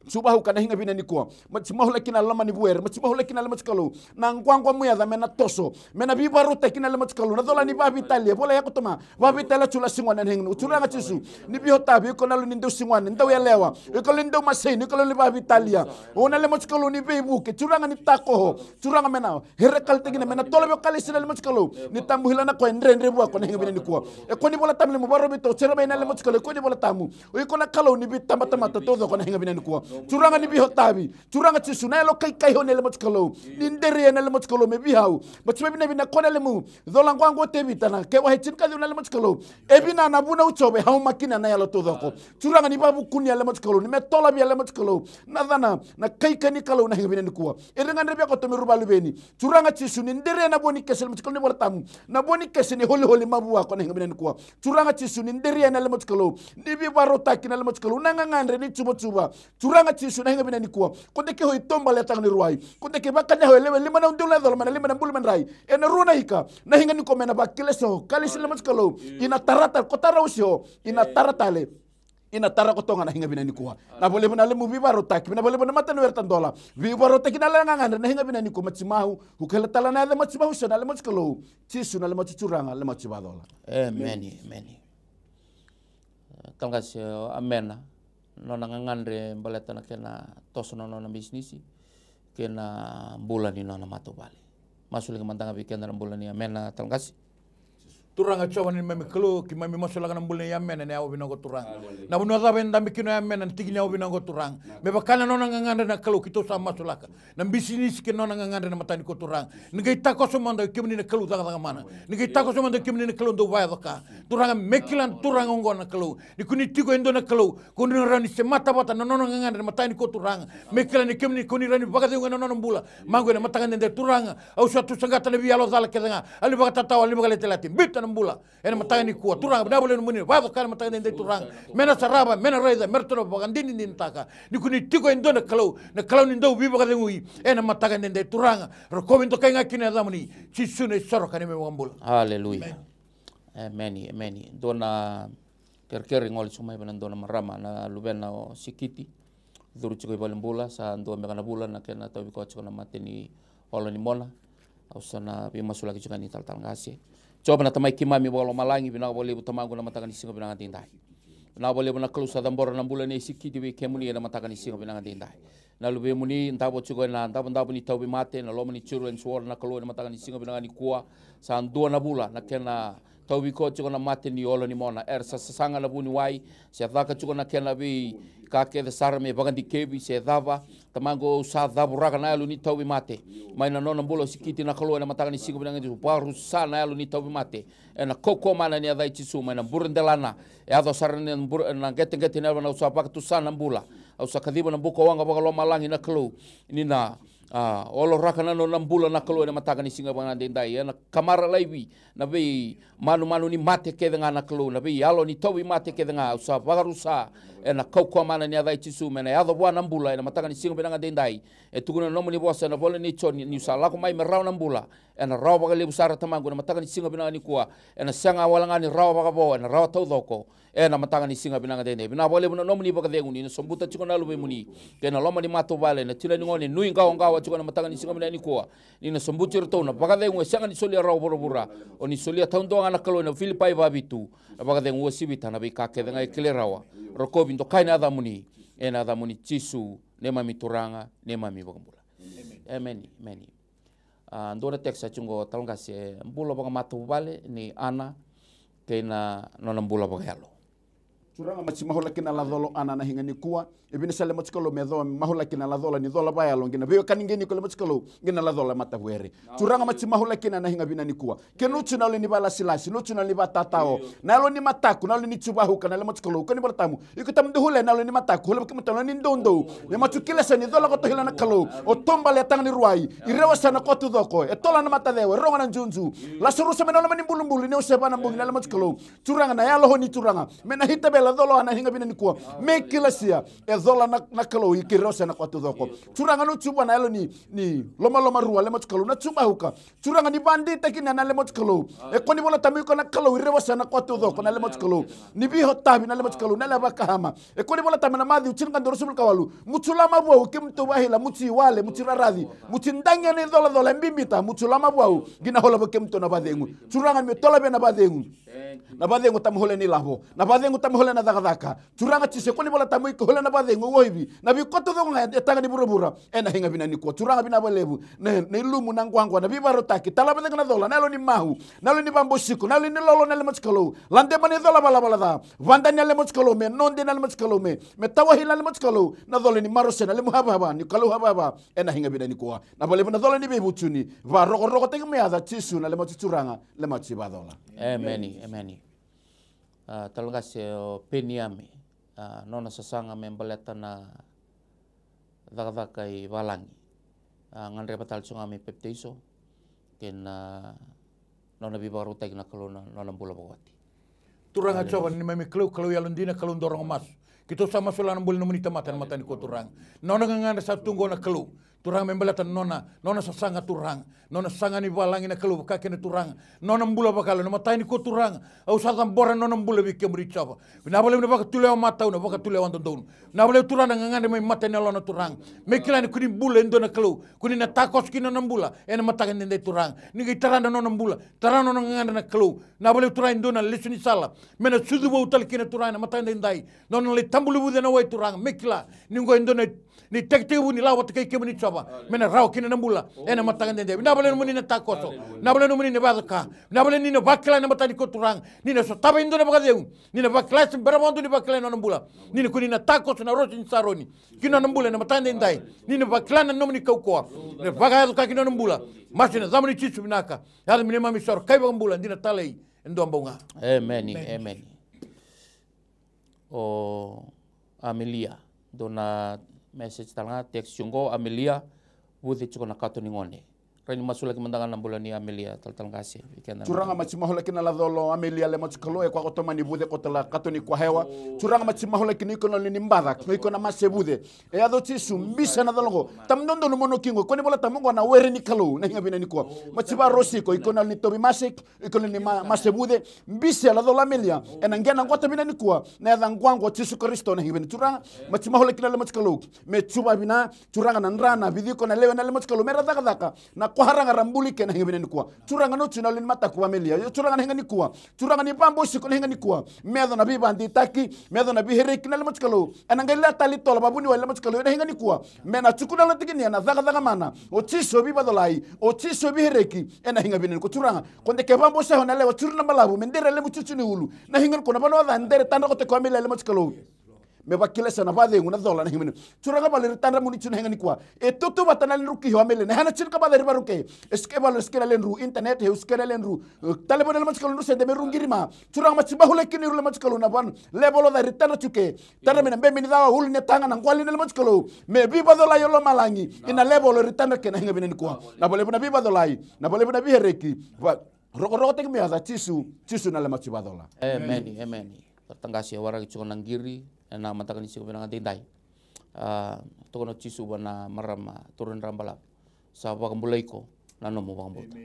subahu kana hinga bina ni kuwa machimahu lakina lama ni buer machimahu lakina lama chikalu na ngwangwa muya da mena toso mena bibaru tekina lama chikalu na dola ni babi Italia bola yako toma babi Italia chula singwana hengu uchuranga chisu ni bihotabi iko nalo ni ndo singwana ndo ya lewa iko ndo maseni iko ni babi Italia ona lama chikalu ni bebu ke churanga ni takoho churanga mena herekal tekina mena tola bio kali sina lama chikalu ni tambu hilana ko ndre bua ko hinga bina ni kuwa e ko ni bola tamle mo baro bito chera bina lama chikalu ko ni bola tamu iko na kalo ni bitamba todo ko hinga bina ni kuwa curanga ni bihotabi curanga cisu na lo kai kai honele mochkalo nindere na le mochkalo me bihau bachme bina bina kona le mu dolang kwango tebita na ke wa hechin ka na le mochkalo e bina na buna uchobe hau makina na yalo todo ko curanga ni babu kunya le mochkalo ni me tola bi le mochkalo na dana na kai kani kalo na hinga bina ni kuwa e renga ndebe ko to me rubalu beni curanga cisu nindere na boni kesel mochkalo ni bola tamu na boni kesel ni holi mabuwa ko na hinga bina ni kuwa curanga cisu nindere na le mochkalo ni bi barota kina le mochkalo na ngangandre ni chuba curanga cisu na hinga bina ni kuwa konde ke hoy tomba le tang ni ruai konde ke bakane hoy lewe lima na undula dol mana lima na bul man rai ena runa hika na hinga ni ko mena bakile so kali sila mochkalo ina tarata ko tarawsio ina taratale ina tara ko tonga na hinga bina ni kuwa na boleh bina le mu bibaro tak na boleh bina matan wertan dola bibaro tak na la nganga na hinga bina ni ko machimahu hukela tala na le machimahu so na le mochkalo cisu na le machuranga le machibadola meni tangas amena no nangangandre baleta na kena toso no na bisnisi kena bulan ni no na mato bali masul ke mantanga weekend na bulan ni amena tangkas turanga coba ni mami kelo ki mami masula kana bulan ya amena ne awo binango turang na bunu ta ben dambi kino amena tigi nyawo binango turang me bakana no nangangandre na kelo kito sa masulaka na bisnisi ke no nangangandre na matani ko turang ngai tako so mando kimni na kelo daga mana ngai tako so mando kimni na kelo do waya baka turanga mekilan turanga ngona kelo ni kuni tigo endo na kelo kuni rani se mata bata no nangangandre na matani ko turanga mekilan ni kimni kuni rani baga de ngona no mbula mango na matanga de turanga au satu sangata na bialo dala kedanga ali baga tatawa ali baga letelatim bit na mbula ena matanga ni kuwa turanga da bole muni wa kan matanga de turanga mena saraba mena reza mertono baga ndini ni taka ni kuni tigo endo na kelo ni ndo bi baga de ngui ena matanga de turanga ro kominto kai ngakine zamani chisune soro kanime mbula haleluya meni dona kerkeri ngol sumai banan dona marama na lubena o sikiti duru chiko ibali mbula sa ndua mekana bula na kena tau biko chiko na mate ni olo ni mona au sana bi masula ki chiko ni tal ngasi coba na tamai kimami bolo malangi bina bole butamangu na mataka ni singa bina ngandindai na bole bina klusa dambora na mbula ni sikiti be kemuni na mataka ni singa bina ngandindai na lube muni ndabo chiko na ndabo ni tau bi mate na lomo ni churu en suor na kalo na mataka ni singa bina ngani kuwa sa ndua na bula na kena tau biko chiko na mate ni olo ni mona sa sanga na buni wai se dhaka chiko na kena bi kake de sarme bagandi kebi se dava tamango sa daburaga na lu ni tau bi mate mai na nona mbula sikiti na kalo na mataka ni singa bina ngani paru sa na lu ni tau bi mate na koko mana ni adai chisu mai na burendelana ado sarne na gete na na usapa tu sana mbula au sakadiba na buko wanga baka lo malangi na kalo ni na olo raka na no nambula na kalo na mataka ni singa bana dendai na kamara laiwi na be manu ni mate ke na kalo na be alo ni towi mate ke nga usa bagarusa na koko mana ni adai chisu mena ado bwa nambula na mataka ni singa bana dendai tukuna no ni bosa na bole ni choni ni sala ko mai merau nambula na rawa baka le busara tamangu na mataka ni singa bana ni kuwa na sanga walanga ni rawa baka bo na rawa tau doko na mataka ni singa bina dendai bina bole no ni baka dengu ni sombuta chiko na lube muni ke na loma ni mato vale na tila ni ngone nui ngawa chiko na mataka ni singa bina ni kuwa ni na sombuti rto na baka dengu sanga ni solia rawa borobura o ni solia taundo na kalo na Filipai babitu na baka dengu sibita na be kake denga ikile rawa rokobi ndo kaina ada muni ada muni chisu nema mituranga nema mi bakambula amen amen ndona teksa chungo talonga se mbula baka mato vale ni ana kena nona mbula baka yalo Suranga machi mahola kina la dolo ana na hinga ni kuwa ibini sale machikolo me dho mahola kina la dola ni dola baya longina beo kaningeni ko machikolo ngina la dola mata were suranga machi mahola kina na hinga bina ni kuwa kenuchu na ni bala silasi nuchu na ni batatao na lo ni mataku na lo ni chubahu kana le machikolo ko ni bartamu ikutam de hule na lo ni mataku hule kimtalo ni ndondo ne machukile sa ni dola ko to hila na kalo o tomba le tang ni ruai irewa sana ko tu doko e tola na mata dewe ronga na junju la surusa me na mani bulumbulu ne useba na mbungi na le machikolo suranga na yalo ni suranga mena hitabe la dolo ana hinga bina ni kuwa me kilasia e dola na kalo ikirosa na kwatu doko suranga no chuba na elo ni loma rua le machikalo na chuba huka suranga ni bandita kina na le machikalo e koni bola tamu ko na kalo irewa na kwatu doko na le machikalo ni bi hotabi na le machikalo na le bakahama e koni bola tamu na madhi uchinga ndoro subul kawalu muchulama bwa ukimto bahila muchi wale muchiraradhi muchindanya ni dola mbimbita muchulama bwa gina hola bakemto na badhengu suranga me tola be na badhengu na badhengu tamu hole ni labo na badhengu tamu hole na daka curanga chise koni bola tamu ko hole na badhengu woibi na bi koto do nga etanga ni burubura ena hinga bina ni ko curanga bina balebu ne lumu na ngwangwa na bi barotaki tala badhengu na dola nalo ni mahu nalo ni bambosiko nalo ni lolo na le machikalo lande mani dola bala da vanda ni le machikalo me nonde na le machikalo me tawahila le machikalo na dola ni marose na le muhaba ni kalau haba ena hinga bina ni ko na balebu na dola ni bebuchuni va rogo tenge me ada chisu na le machicuranga le machiba dola amen talonga se peniame nona sasanga membaleta na dagdaka i valangi ngandre batal sunga me pepteiso ken nona bibaru tag na kalona nona bula bawati turanga coba ni mami kalau yalundina kalau dorong mas kita sama sulan bul nomuni tamatan matani ko turang nona nganga sa tunggo na kalau turang membelatan nona sasanga turang nona sanga ni balangi na kalau kakene turang nona mbula bakalo na matani ko turang au satam boran nona mbula bi kemri chaba na bale na baka tuleo mata na baka tuleo andon na bale turang nganga me matani lona turang me kilani kuni mbula ndo na kalau kuni na takos kina na mbula ena mataka nende turang ni gitaranda nona mbula tarana nona nganga na kalau na bale turang ndo na lesuni sala mena sudu bo utal kina turang na matani ndai nona le tambulu bu na wai turang me kila ni ngo ndo ni tekte bu ni lawat kay kemni chaba mena raw kina na mbula ena mataka nende na bale muni na takoso na bale muni na badaka na bale ni na bakla na matani ko turang ni na so taba indo na bakadeu ni na bakla sim barabondo ni bakla na mbula ni kuni na takoso na rotin saroni kina na mbula na matani ndai ni na bakla na nomni kauko na bagado ka kina na mbula masina zamani chichu binaka yale mini mami sor kay ba mbula ndina talei ndo ambonga amen o Amelia dona message talanga text chungo Amelia wuthi chiko na kato ni ngone Rani masula ki mandangan na bulan ni Amelia talangkasi. Curanga machi mahole kina la dolo Amelia le moch kalo e kwa kotoma ni bude kotala katoni kwa hewa. Curanga machi mahole kini kono ni mbada ko na masebude. E ado tisu mbisa na dolo tamnondo no mono kingo koni bola tamongo na were ni kalo na hinga bina ni kwa. Machi ba rosi ko ikono ni tobi masek ikono ni masebude mbisa la dolo Amelia enangena ngota bina ni kwa na dangwango tisu Kristo na hinga bina curanga machi mahole kina le moch kalo me chuba bina curanga na ndrana bidi ko na lewe na le moch kalo mera daka na kwa haranga rambuli kena hinga bina ni kwa. Curanga no chuna lin mata kwa Amelia yo curanga hinga ni kwa curanga ni pambo siko hinga ni kwa medo na biba andi taki medo na bihere kina le moch kalo enangela tali tola babuni wa le moch kalo hinga ni kwa mena chukuna la tikini na daga mana o chiso biba dolai o chiso bihereki ena hinga bina ni kwa curanga konde ke pambo se hona le wa curna malabu mendere le muchuchuni ulu na hinga ko na bano da ndere tanda ko te kwa Amelia le moch kalo me bakile sana bade nguna dola na himene curanga balir tanda muni chuna hengani kwa e toto batana len ruki hamele ne hana chirka badari baruke eske balir skela len ru internet he skela len ru telefon le machkalo no sende me rungirima curanga machi bahule kini ru le machkalo na ban lebolo da ritana chuke tanda mena mbemini dawa hulu ne tanga na ngwali le machkalo me biba dola yolo malangi ina lebolo ritana kena henga binen kwa na bole na biba dola na bole na bihereki roko tek me ada tisu na le machi badola amen tangasi wara ki nangiri na matakan isi ko binang dindai tokono chisu bana marama turun rambala sa bakambulay ko nano mo bakambota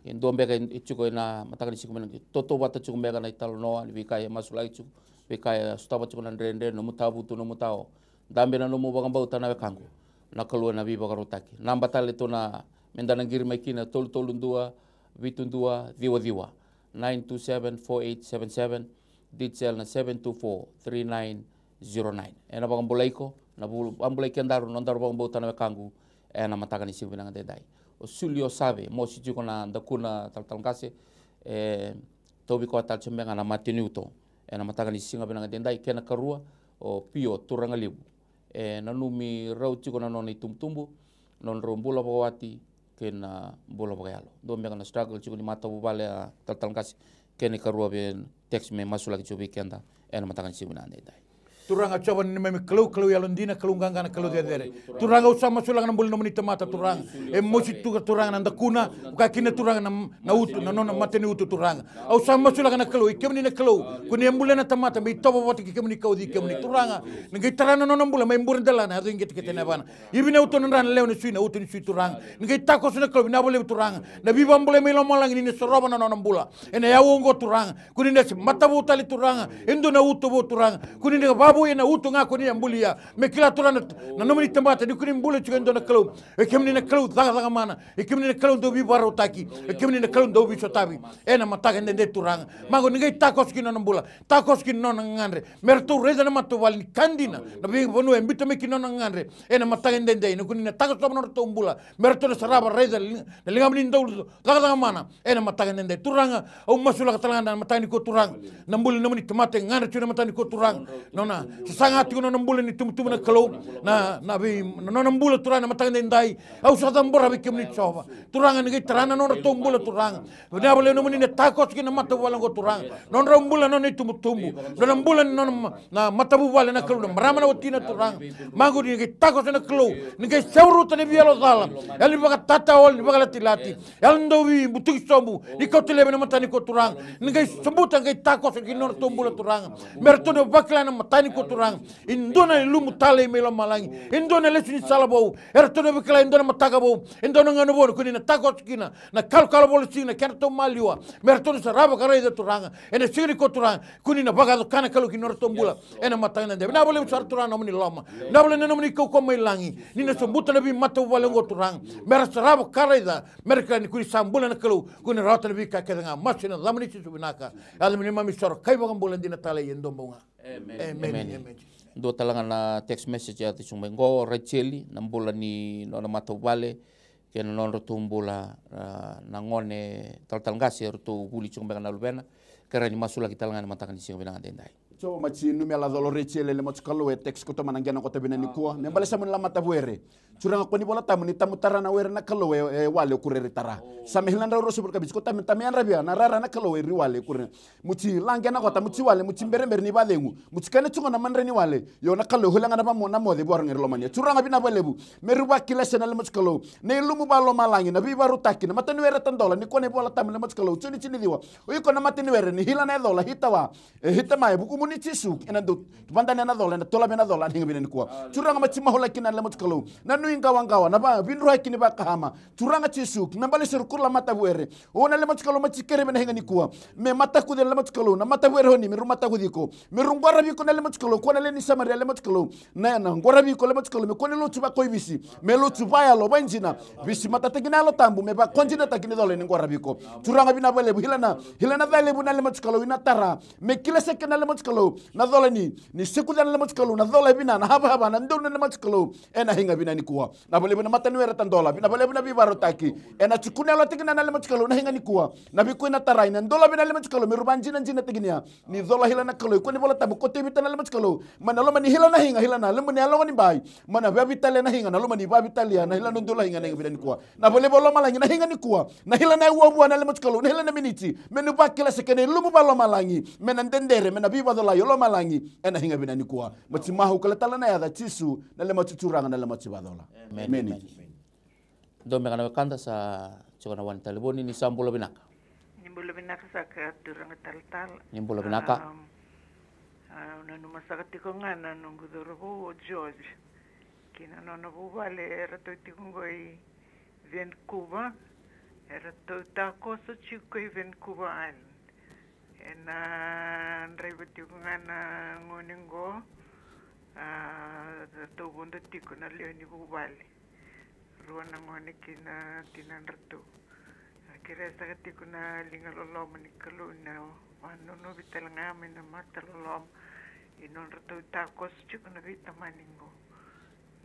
indo mbega ichuko na matakan isi ko binang toto bata chuko mbega na italo no bikaya masulai chu bikaya staba chuko nandrende no mutabu tu no mutao dambe na no mo bakambota na kango na kalua na biba karutaki nambatale to na mendanangiri makina tolundua vitundua diwa 9274877 detail na 7243909 ena bakambulay ko na ambulay kendaru nondaru bakambota na kangu ena matakan isi ko binang dindai o sulio sabe mo si ko na ndakuna talangkase tobi ko tal chembenga na matinuto ena matakan isi ko binang dindai kena karua o pio turanga libu na numi rauti ko na non itumtumbu non rombula bawati kena bola bagalo do mbega na struggle chiko ni mata bubale talangkase kena karua ben text me masula ki chobi kenda ena matakan isi ko binang dindai turanga coba ni memi kalau yalondina kalau gangana kalau dere turanga usama sulang nambul nomini tamata turanga emosi turanga nanda kuna kakina turanga na utu na nona mateni utu turanga au sama sulang na kalau ikemni na kalau kuni embule na tamata me tobo wati ikemni kau di ikemni turanga ngai tarana nona mbula me mbure dalana adu ingeti ketena bana ibina utu nanda lewne suina utu ni sui turanga ngai takos na kalau na bole turanga na biba mbule me lomalang ni soroba na nona mbula ene ya wongo turanga kuni nesi matabu tali turanga endo na utu bo turanga kuni ne babu ena utu ngako ni ambulia me kila turana na nomini tambata ni kuni mbule chukendo na kalau ekemni na kalau daga mana ekemni na kalau do bi baro taki ekemni na kalau do bi sotabi ena mataka ndende turanga mago ni takos kino na mbula takos kino na ngandre mertu reza na matu wal kandina na bi bonu embito me kino na ngandre ena mataka ndende ni kuni na takos to na mbula mertu na saraba reza na lingamni ndo daga mana ena mataka ndende turanga au masula katalanga na matani ko turanga na mbule nomini tamate ngandre chuna matani ko turanga nona sangat ko non mbula ni tum na kalau na bi non mbula turana matang ndai au sa tambora bi kemni choba turanga ni tarana non to mbula turanga na bole no ni takos ki na mata wala go turanga non ra mbula non tum non mbula non na mata bu wala na kalau na marama na watina turanga mago ni takos na kalau ni ke sauru tane bielo dala el baga tata ol ni baga lati el ndo wi butuk sombu ni ko tele na mata ni ko turanga ni ke sembuta ke takos ki non to mbula turanga merto no bakla na mata ni ko turanga indona lumu tale melo malangi indona lesuni salabo ertono bikala indona mataka bo indona ngano bo kuni na takos kina na kalkalo bol sina kerto maliwa mertono saraba kara ida turanga ene siri ko turanga kuni na baga kana kalu ki norto mbula ene matanga de na bole sar turanga nomni loma na bole nomni ko ko melangi ni na sombuta na bi mata wala ngo turanga mer saraba kara ida merka ni kuni sambula na kalu kuni rata bi ka kedanga masina zamani ci subinaka almini mami sor kai bagam bolen dina tale yendo mbonga amen do talanga na text message ya tisumbe go racheli na mbula ni nona matobale ke na non rotumbula na ngone talangasi rotu guli chumbe na lubena kera ni masula kitalanga na matakan singa benanga dendai So machi numela dolo recele le moch kalu text ko to manangena ko tabina ni kuwa ne balesa mun lamata buere curanga ko ni bola tamu ni tamu tarana were na kalu wale kurere tara same hilanda roso burka bisko tamu tamu rabia na rara na kalu ri wale kurere muchi langena ko tamu wale muchi mbere ni balengu muchi kane tungo na mandre ni wale yo na kalu hulanga na mo na mode bor ngir lomania curanga bina balebu meruba kilese na le moch kalu ne lumu balo malangi na bibaru takina matani were tandola ni ko ne bola tamu le moch kalu chuni chini diwa o ko na matani were ni hilana dola hitawa hitama buku ni tisuk ina do bandana na dola na tola bena dola hinga bina kuwa curanga machi mahola kina le motkalo na nuinga wangawa na ba binro kini ba kahama curanga tisuk na bale sur kurla mata buere ona le motkalo machi kere bena hinga ni kuwa me mata ku de le motkalo na mata buere honi meru mata ku diko meru ngora bi ko na le motkalo ko na le ni samari le motkalo na ngora bi ko le motkalo me ko ne lo tuba ko bisi me lo tuba ya lo banjina bisi mata tegina lo tambu me ba konjina takini dole ni ngora bi ko curanga bina bale hilana vale buna le motkalo ina tara me kila sekena le motkalo na dola ni sekudan le motkalo na dola bina na haba na ndon le motkalo ena hinga bina ni kuwa na bole bina mata ni wera tan dola bina bole bina bi baro taki ena cikuna lo tegina na le motkalo na hinga ni kuwa na bi ko na tarai na dola bina le motkalo mi ruban jina tegina ni dola hilana kalo ko ni bola tabu ko te bitana le motkalo mana lo mani hilana hinga hilana le mani alo ni bai mana ba bitale na hinga na lo mani ba bitalia na hilana dola hinga na bina ni kuwa na bole bolo malangi na hinga ni kuwa na hilana uwa na le motkalo na hilana miniti menu ba kila sekene lumu balo malangi mena ndendere mena biba dola yolo malangi ena hinga bina ni kuwa mati mahu kala tala na ya tisu na le mati curanga na le mati badola meni do me kana kanda sa chona wan taliboni ni sambulo binaka sa ka duranga tal nimbulo binaka na numa sa tiko ngana nungu dorobo George kina no bu vale rato tikungoi Vancouver rato ta koso chikoi Vancouver Island ena ndraibati ngana ngoningo to bunda tiko na leoni bubali ruana ngone kina tinanratu kira sa tiko na linga lolom ni kaluna wano no bitalanga mena mata lolom inon ratu takos chiko na vita maningo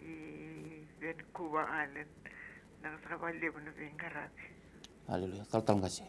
I Vancouver Island nang sa balibu na bingarabi haleluya tal kasih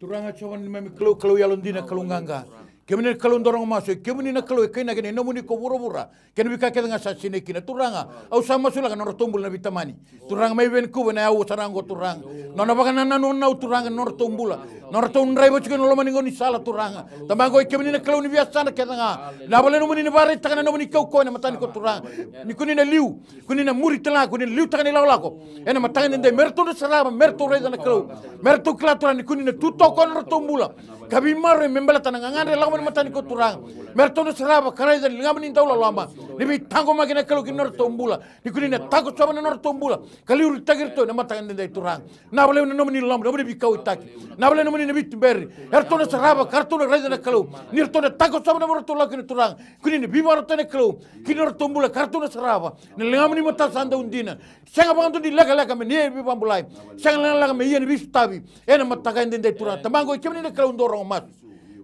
turanga chawan memi kalau yalondina kalunganga kemene kalon dorong maso kemene na kalau kena kene nomuni ko bura kene bika kena ngasa sine kina turanga au sama sula kan tombul na bitamani turanga mai ven ku na au sarango turanga nona bakana na nona turanga nor tombula nor ton raibo chiken lo mani ngoni sala turanga tamango kemene na kalau ni biasa na kena na bole nomuni ni bare takana nomuni ko na matani ko turanga ni kuni na liu kuni na muri tala kuni liu takani lawla ko ena matani ndai merto na salama merto reza na kalau merto klatura ni kuni na tuto ko nor tombula kabi mare membala tananga ngande lawan matani ko turang mertono seraba karaiza ngamani tawla lama nibi tango magina kalau kinor tombula nikunina tago soba nor tombula kali uri tagirto na matani ndai turang na bale no nomini lam no bi kaw taki na bale no nomini bit berri ertono seraba kartono raiza na kalau nirtono tago soba nor tola kin turang kunini bi maro tane kalau kinor tombula kartono seraba ne ngamani mata sanda undina sanga bantu di laga me ne bi bambulai sanga laga me yen bi stabi ena mataga ndai turang tamango kemni na kalau ndoro mas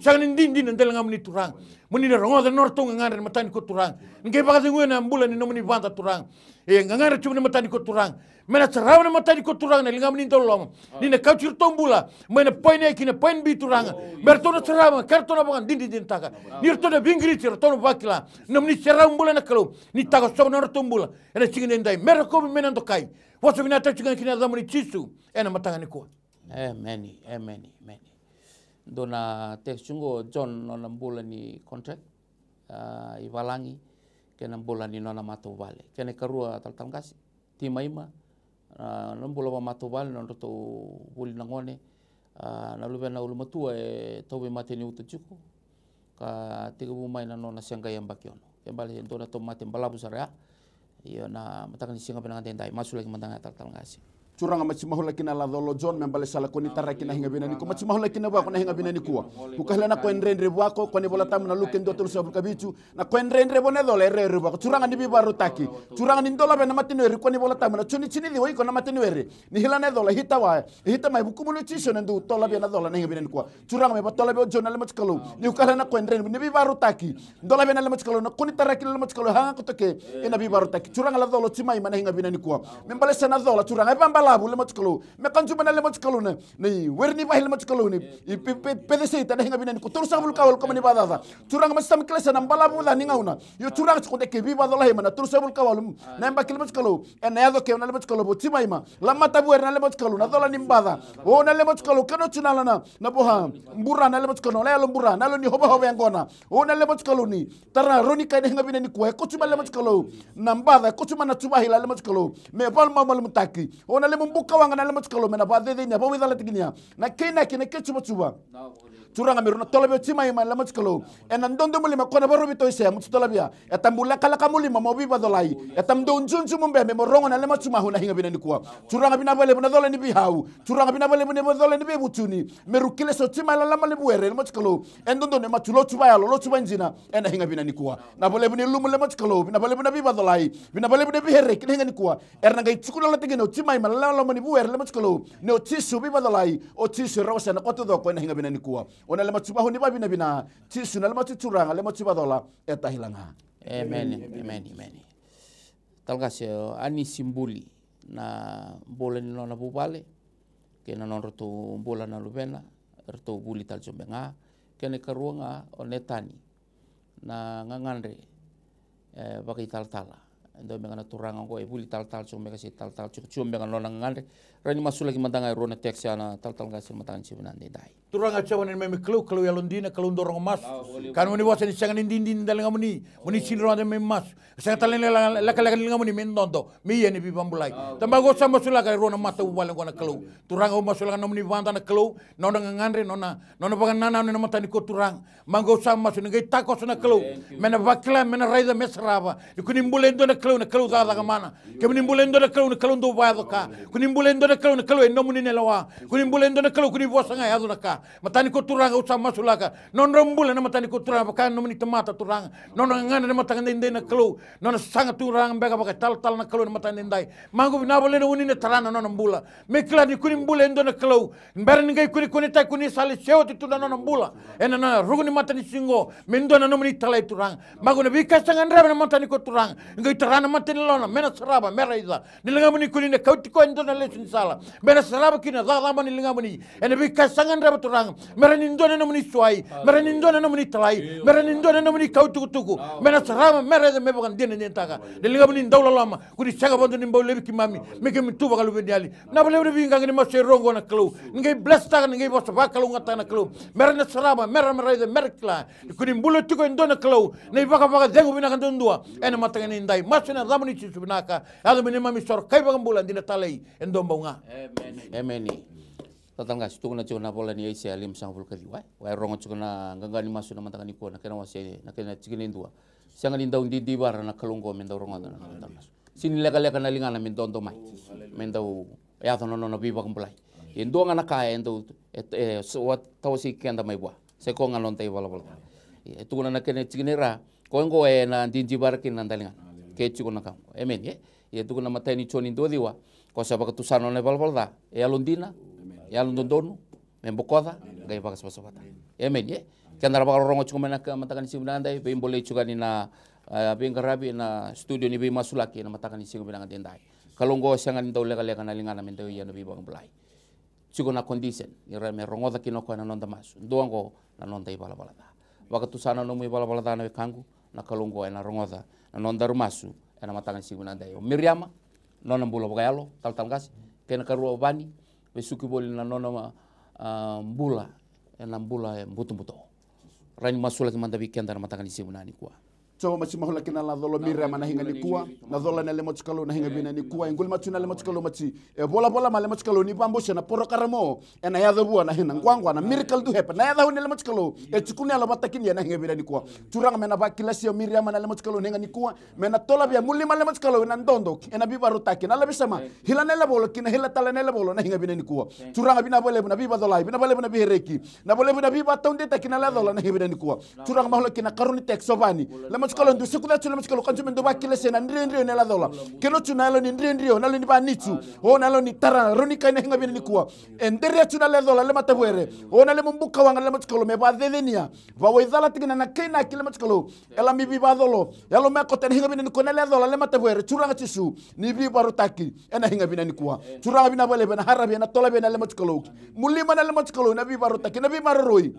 sangan dindin ndel ngam ni turang muni na rongo da norto ngare matani ko turang nge baga ngwe na mbula ni nomuni vanta turang e ngare chumni matani ko turang mena saraw na matani ko turang na ngam ni dolom ni na kauchir tombula mena poine kine poin bi turang berto na saraw karto na bagan dindin taka nirto na bingri tir tono bakila nomni saraw mbula na kalo ni taka so na tombula ena chingene ndai mera ko mena ndokai waso bina ta chingene kine zamuni chisu ena matanga ni ko many dona teksungo John nona mbula ni contract iwalangi kena mbula ni nona mato vale kena karua tal kasi timaima nona mbula mato vale nona to buli nangone na lube na ulumatua tobe mate ni utujuko ka tiga bumai na nona sianga yang bakiono kembali dona to mate balabu sarea iyo na matakan sianga penangan tendai masuk lagi matanga tal kasi curanga machi mahula kina la dolo John membale sala ko ni tarra kina hinga bina ni ko machi mahula kina ba ko na hinga bina ni kuwa ukahla na ko enrendre bwako ko ni bola tam na luken do tulu sabul kabichu na ko enrendre bone dole re bwako curanga ni bibaru taki curanga ni dola be na matini ri ko ni bola tam na chuni chini di wi ko na matini ri ni hilana dola hita mai buku mulo chisho ndu tola be na dola na hinga bina ni kuwa curanga me batola be John na le machi kalu ni ukahla na ko enrendre ni bibaru taki dola be na le machi kalu na ko ni tarra kina le machi kalu hanga ko toke ina bibaru taki curanga la dolo chimai mana hinga bina ni kuwa membale sana dola curanga balabu le matskalo me kanju bana le matskalo na nei werni bahil matskalo ni PDC ta hinga binani ko tursa bul kawal ko mani badada curang masam klesa na balabu da ni ngauna yo curang ko de ke bi badala he mana tursa bul kawal na mba kil matskalo en yado ke na le matskalo bo timaima lamma tabu na le matskalo na dola nimbada o na le matskalo kano tunala na boha mbura na le matskalo la lo mbura na lo ni hoba hoba ngona o na le matskalo ni tara roni ka hinga binani ko ko tuma le matskalo na mbada ko tuma na tuba hila le matskalo me bal mamal mutaki o na le mbuka wanga na le matskalo me na ba de ni ba wi dala tiginia na kina kina ke tuba curanga miruna tolabia cima ima la matskalo enan dondo mulima kona baru bito ise mutolabia etambula kala kamulima mobi badolai etamdo unjunju mumbe me morongo na le matsuma huna hinga binani kuwa curanga binabale buna dola ni bihau curanga binabale buna dola ni bebutuni merukile so cima la lama le buere le matskalo endondo ne matulo tuba ya lo tuba njina ena hinga binani kuwa na bole buni lumu le matskalo binabale buna bibadolai binabale buna bihere kile hinga ni kuwa erna ngai tsukula la tigino cima ima la lama ni buere le matskalo ne o tisu bibadolai o tisu rawsa na kotodo ko ena hinga binani kuwa ona le matsuba honi babina bina tisu na le matsuranga le matsuba dola eta hilanga amen talgas ani simbuli na bola ni lona bubale ke na non roto bola na lubena roto buli tal jombenga ke ne karuanga onetani na ngangandre bagi tal-tala ndo mengana turanga ko e buli tal-tal jombenga si tal-tal jombenga lona ngandre rani masu lagi matanga rona teksiana tal-tal gasil matanga sibunande dai turanga chawan ni meme klu ya londina klu ndorong mas kan muni wasa ni sangan indin dalenga muni sinro ande meme mas sangan talen la kala linga muni men dondo mi yeni bi bambulai tambago sama sulaka rona mata wala ngona klu turanga masula na muni vanda na klu nona ngandre nona bagan nana na mata ni ko turang mango sama sunu ngai takos na klu mena bakla mena raida mesraba kuni mbulendo na klu da mana ke muni mbulendo na klu ndo baado ka kuni mbulendo na klu no muni nelawa kuni mbulendo na klu kuni bosanga ya ka matani ko turanga usama sulaka non rambula na matani ko turanga kan no muni tomata turanga non ngana na matanga ndende na klu non sanga turanga bega baka tal na klu na matani ndai mango na bole na unine tarana non mbula me kla ni kuni mbulendo na klu mbere ngai kuni ta kuni sali sewti tu non mbula ena na ruguni matani singo mendo na no muni talai turanga mango na bika sanga ndra na matani ko turanga ngai tarana matani lona mena saraba meraiza nilinga muni kuni ne kauti ko ndo na lesin sala mena saraba kina za mani linga muni ena bika sanga ndra turang meranindona na muni suai meranindona na muni talai meranindona na muni kautukutuku mena sarama merede me bukan dina nentaka delinga muni ndawla lama kuni saga bondo ni mbawle biki mami meke mituba kalu bediali na bale bale binga ngani mashe rongo na klu ngai bless taga ngai bosa bakalu ngata na klu merana sarama merede merkla kuni mbulu tuko ndona klu nei baka dengu bina kandundua ena matanga ni ndai masina zamani chisu binaka ado mini mami sor kai baka mbula dina talai endomba nga amen tatanga situna chona bola ni isi alim sang bul kali wai rongo chona ngangani masu na matanga ni ko na kena wase na kena chikini ndua sanga ni ndau ndi bara na kalungo mendau rongo na tamas sini lega na lingana mendondo mai mendau ya tono no biba kumpulai endo ngana ka endo wat tawsi kenda mai bua se ko ngalon tai bala itu kuna na kena chikini ra ko ngo na ndi bara kin nandalinga ke chikuna kam amen ye itu kuna matani choni ndo diwa ko sabaka tusano ne balbalda e alundina ya londonu membokoda gai bagas basabata amen ye kendara bakal rongo cuma nak matakan isi binanda be boleh juga ni na bengkarabi na studio ni be masulaki na matakan isi binanda dendai kalau ngo sangan ndau lega na lingana mendo ya no be bang belai cugo na condition ira me rongo da kinoko na nonda masu ndoango na nonda ibala bala da wakatu sana no mu ibala bala da na kangu na kalau ngo na rongo da na nonda rumasu na matakan isi binanda yo miriama nona mbulo bagayalo tal gas kena karu bani besuki boli na nona mbula ena mbula mbuto rani masula kimanda weekend na matanga ni sibunani kwa so machi mahola kina la dolo mira mana hinga ni kuwa na dola na le mochkalo na hinga bina ni kuwa ingul machu na le mochkalo machi e bola ma le mochkalo ni bambosha na poro karamo ena ya dabu na hina ngwangwa na miracle do happen na ya dahu le mochkalo e chukuni ala matakin ya na hinga bina ni kuwa turanga mena ba kilasi o mira mana le mochkalo hinga ni kuwa mena tola bia mulli ma le mochkalo na ndondo ena biba rutaki na la bisama hila nela bolo kina hila tala nela bolo na hinga bina ni kuwa turanga bina bole na biba dolai bina bole na bihereki na bole na biba tonde takina la dola na hinga bina ni kuwa turanga mahola kina karuni tek sobani le machkalo ndu sikuda chuna machkalo kanchu mendo bakile sena ndrio nela dola keno chuna lo ni ndrio nalo ni banichu o nalo ni tara roni kaina hinga bini kuwa endere chuna le dola le matabuere o nale mumbuka wanga le machkalo me ba dedenia ba waidala tigina na kaina kile machkalo ela mi bi ba dolo yalo me ko ten hinga bini ko le dola le matabuere churanga chisu ni bi barutaki ena hinga bini kuwa churanga bina bale bena harabi na tola bena le machkalo mulima na le machkalo na bi barutaki na bi marroi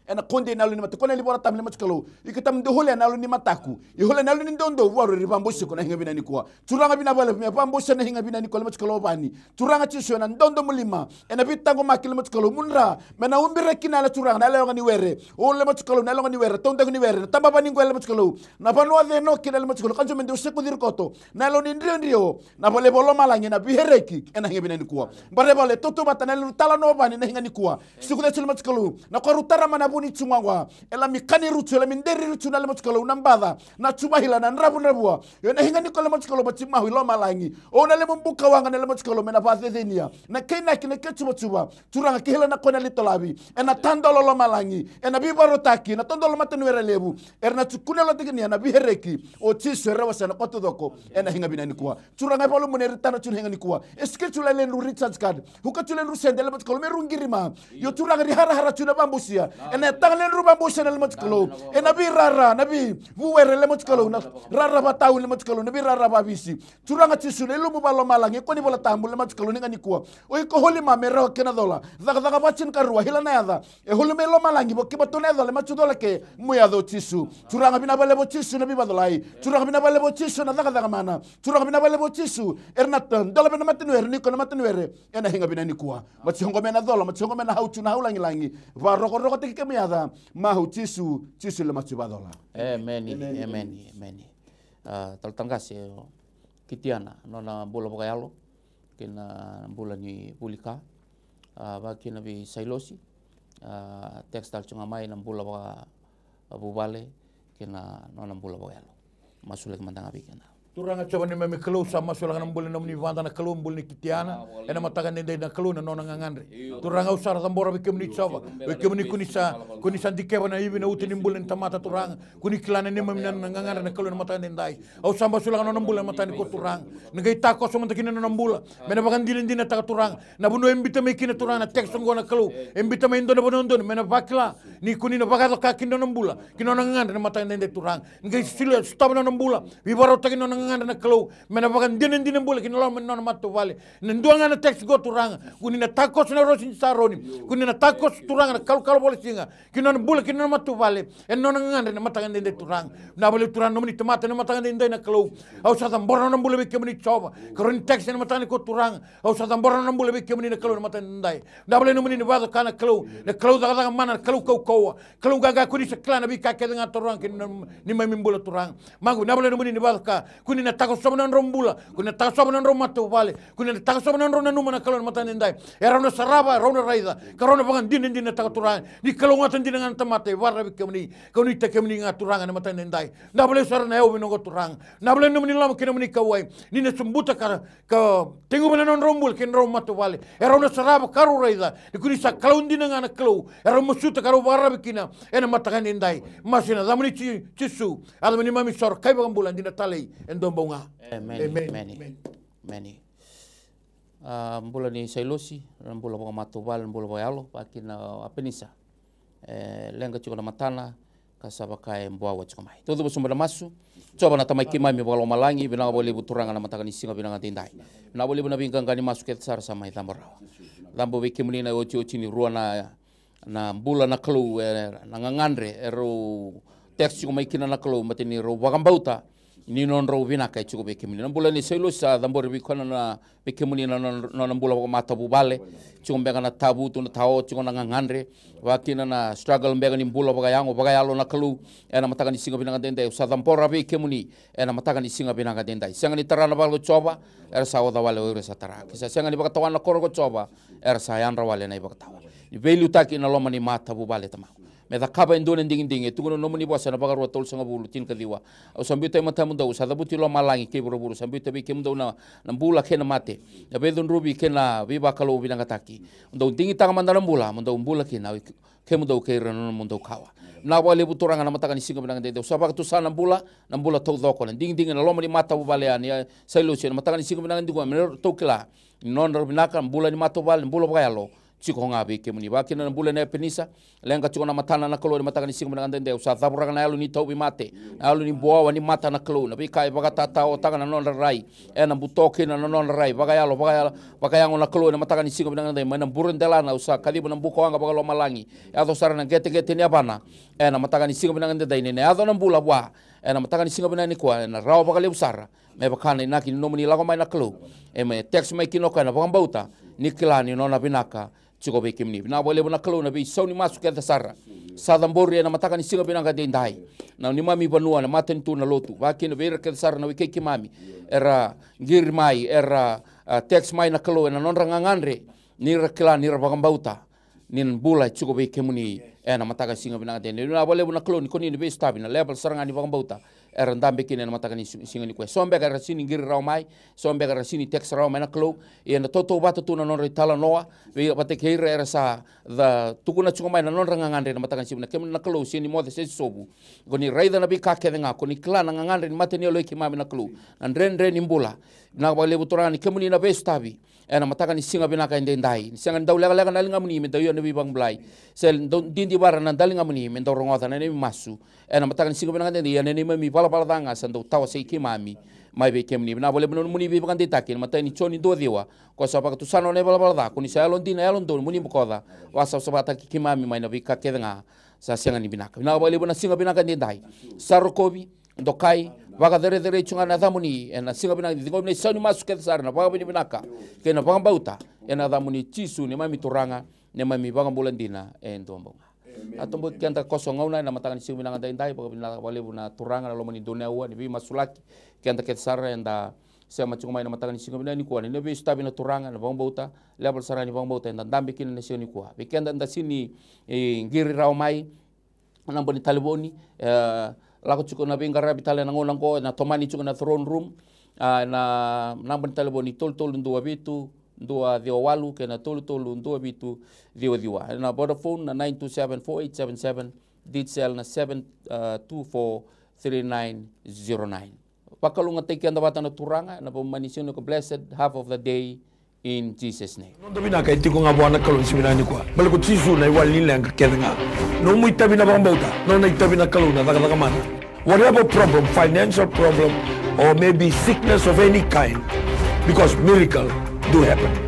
ena konde nalu ni mata kona libora tam le machkalo ikatam de hole nalu ni mataku i hole nalu ni ndondo waru ribambo siko na hinga bina ni kwa turanga bina bale me bambo sene hinga bina ni kwa le machkalo bani turanga chiso na ndondo mulima ena bitango makile machkalo munra mena umbire kina la turanga na le ngani were o le machkalo na le ngani were tonda ngani were tamba bani ngwa le machkalo na banwa de no kina le machkalo kanjo mende useko dirkoto na lo ni ndio na bale bolo malangi na bihereki ena hinga bina ni kwa bare bale toto batana le tala no bani na hinga ni kwa siku de le machkalo na kwa rutara mana buni chungwa ela mikani rutu ela minderi rutu na le machkalo unambada na chubahila na nrabu nrabua yona hinga ni kwa le machkalo batima hilo malangi ona le mumbuka wanga na le machkalo mena bazedenia na kena kine kechuba chuba turanga kihela na kona litolabi ena tandolo lo malangi ena bibarotaki na tandolo matenwere lebu erna chukune lo tigini na bihereki o chiso rewasa na kotodoko ena hinga binani kwa turanga palo muneri tana chun hinga ni kwa eskechula le Richard card hukachule lu sendele machkalo merungirima yo turanga rihara hara chuna bambusia ena tanglen ruba bosana le machkalo ena bi rara nabi buwere le machkalo na rara batau le machkalo nabi rara babisi turanga chisu le lu mubalo malangi ko ni bola tambu le machkalo ninga ni kwa o ko holi mamero kena dola daga bachin karua hila na yada e holi melo malangi bo kibato na dola machudola ke muya do chisu turanga bina bale bo chisu nabi badolai turanga bina bale bo chisu na daga mana turanga bina bale bo chisu ernatan dola bina matenwere ni ko na matenwere ena hinga bina ni kwa machongo mena dola machongo mena hauchu na haulangi langi ba roko teke miada mahu chisu le machubadola amen taltangas kitiana nona bula bagayalo kina bula ni bulika ba kina bi sailosi textile chunga mai na bula ba bubale kina nona bula bagayalo masule mandanga bikena turanga coba ni meme kelu sama sulang na mbuli na mni vanda na kelu mbuli ni kitiana ena mataga nende na kelu na nona ngangandre turanga usara tambora bikem ni coba bikem ni kunisa dikeba na ibi na uti ni mbuli tamata turanga kuni kilana ni meme na ngangandre na kelu na mataga nendai au samba sulang na mbuli na mataga ni ko turanga ngai tako so mantaki na mbula mena bagan dilin dina taka turanga na bunu embita me kina turanga tek songo na kelu embita me indo na bonondo mena bakla ni kuni na bagado ka kindo na mbula kino na ngangandre na mataga nende turanga ngai sila stop na mbula bibaro taki na nganda na kelo mena bagan dinen bule kinolo men matto vale nenduanga na text go turanga kuni na takos na rosin saroni kuni na takos turanga na kal bole singa kinon bule kinon matto vale en non nganda na matanga ndende turanga na bole turanga no ni tomate na matanga ndende na kelo au sa tamboro na bule be kemni choba kron text na matanga ko turanga au sa tamboro na bule be kemni na kelo na matanga ndai na bole no ni vado kana kelo na kelo daga mana kelo ko kelo gaga kuni sa klana bi ka kedanga turanga kinon ni mami bule turanga magu na bole no ni vado ka kuni na tako sobanan rombula kuni na tako sobanan romato vale kuni na tako sobanan rona numana kalon matan ndai era no saraba rona raida karona bangan din na tako turang di kalongatan din ngan tamate warra bikemni kuni tekemni ngaturanga na matan ndai na bole sar na ewo no turang na bole numani lam kinamni kawai ni na sumbuta ka tengu banan rombul kin romato vale era no saraba karu raida kuni sa kalon din ngana kalo era musuta karu warra bikina ena matan ndai masina zamani chisu adamani mami sor kai bagambulan din talei endombonga many mbula ni sailosi mbula ba matobal mbula ba yalo pakina apenisa lenga chiko na matana kasaba kai mboa chiko mai todo busumba masu coba na tamai kimai mi balo malangi bina boleh buturanga na mataka ni singa bina tindai na boleh bina bingkang kani masuk ke sar sama itambara lambo wikimuni na ochi ni ruana na mbula na kelu na ngangandre ero teks chiko mai kina na kelu matini ro bagambauta ni non ro vina kai chuko be kemini nambula ni selo sa dambor bi kona na be kemini na nambula ko mata bu bale chuko be kana tabu tu na tao chuko na ngandre wakina na struggle be kana mbula baga yango baga yalo na kalu ena mataka ni singa binanga dendai sa dambor be kemuni ena mataka ni singa binanga dendai sanga ni tarana bal coba era sa wada wale ore sa tara kisa sanga ni baga tawan na koro coba era sa yan rawale na baga tawa ni velu taki na loma ni mata bu bale tama me da kaba indone ding tu no nomuni bosa na bagarua tol sanga bulu tin kadiwa o sambita mata munda usa da buti lo malangi ke buru sambita be ke munda na bula ke na mate ya be don rubi ke na viva kalo binanga taki ndo dingi tanga mandana bula ke na ke munda ke rano munda kawa na wale buturanga na mataka ni singa binanga de usaba tu sana bula to doko ding na lo mani mata baleani ya sailusi na mataka ni singa binanga ndigo me to kila non binaka bula ni mata bal bula bayalo chiko ngabe ke muni ba kina bula na penisa lenga chiko na matana na kalo ni mataka ni singa binanga de usa tabura na alu ni tobi mate alu ni boa ni mata na kalo na bikai baga tata o taga na non rai na butoke na non rai baga yalo yango na kalo na mataka ni singa binanga de mana burun dela na usa kadibu na buko anga baga lo malangi ya do sara na gete ni abana na mataka ni singa binanga de ne ado na bula wa na mataka ni singa binanga ni kwa na rawa baga le usara me bakana na kini nomuni lago mai na kalo me text mai kino kana baga bauta ni kilani no na binaka chiko be kimni na bole na kalo na be sauni masu ke dasara sadambori na mataka ni singa binanga de ndai na ni mami banua na maten tu na lotu ba kino be ke dasara na ke kimami era ngir mai era text mai na kalo na non ranganganre ni rakila ni rabagambauta nin bula chiko be kimni na mataka singa binanga de na bole na kalo ni koni ni be stabi na level saranga ni bagambauta era ndambe kine na mataka ni singa ni kwe sombe ga rasini ngir raw mai sombe ga rasini text raw mai na kalo na toto bata tu na non ritala noa we pate keira era sa da tukuna chunga mai na non rangangande na mataka singa kem na kalo sini mo de se sobu goni raida na bi ka ke nga koni kla na ngangande ni mateni lo ki mami na kalo na ren imbula na bale buturani kemuni na bestabi na mataka ni singa binaka ndai singa ndaulega lega na linga muni me dayo na bi bang blai sel dindi bara na dalinga muni me ndoro ngota na ni masu na mataka ni singa binaka ndai ya ni mami bala danga sando tawa sei ki mami mai be kemni na bole muni bi bang ditakin matani choni do diwa ko sa pa tu sano ne bala da kuni sa lon dina lon do muni bukoda wasa sabata ki mami mai na bi ka kedenga sa singa ni binaka na bole na singa binaka ndai sarokobi ndokai vaga dere chunga na damuni na singa binaka dingo ne sani masu ke sar na vaga binaka ke na vaga bauta na damuni chisu ne mami turanga ne mami vaga bulandina ndombo atombo kenta kosong ngauna na matanga singa binaka dai vaga binaka wale na turanga na lomani dunia wa ni bi masulaki kenta ke sar enda sema chunga mai na matanga singa binaka ni kwa ne be stabi na turanga na vaga bauta level sarani vaga bauta na dambe kin ne sini kwa bekenda nda sini ngiri raw mai na boni taliboni lako chuko na bingara bitale na ngolang ko na tomani chuko na throne room na namban taliboni tol ndua bitu ndua diwalu ke na tol ndua bitu diwa na Vodafone na 9274877 DCL na 7243909 pakalunga teki anda bata na turanga na pamanisyon ko blessed half of the day in Jesus name. No dobina ka itiko nga buana kalon siminani kwa. Balik ko tisu na iwal nila ang kakenga. No mo itabi na bambauta. No na itabi na kalon na takamana. Whatever problem, financial problem, or maybe sickness of any kind, because miracle do happen.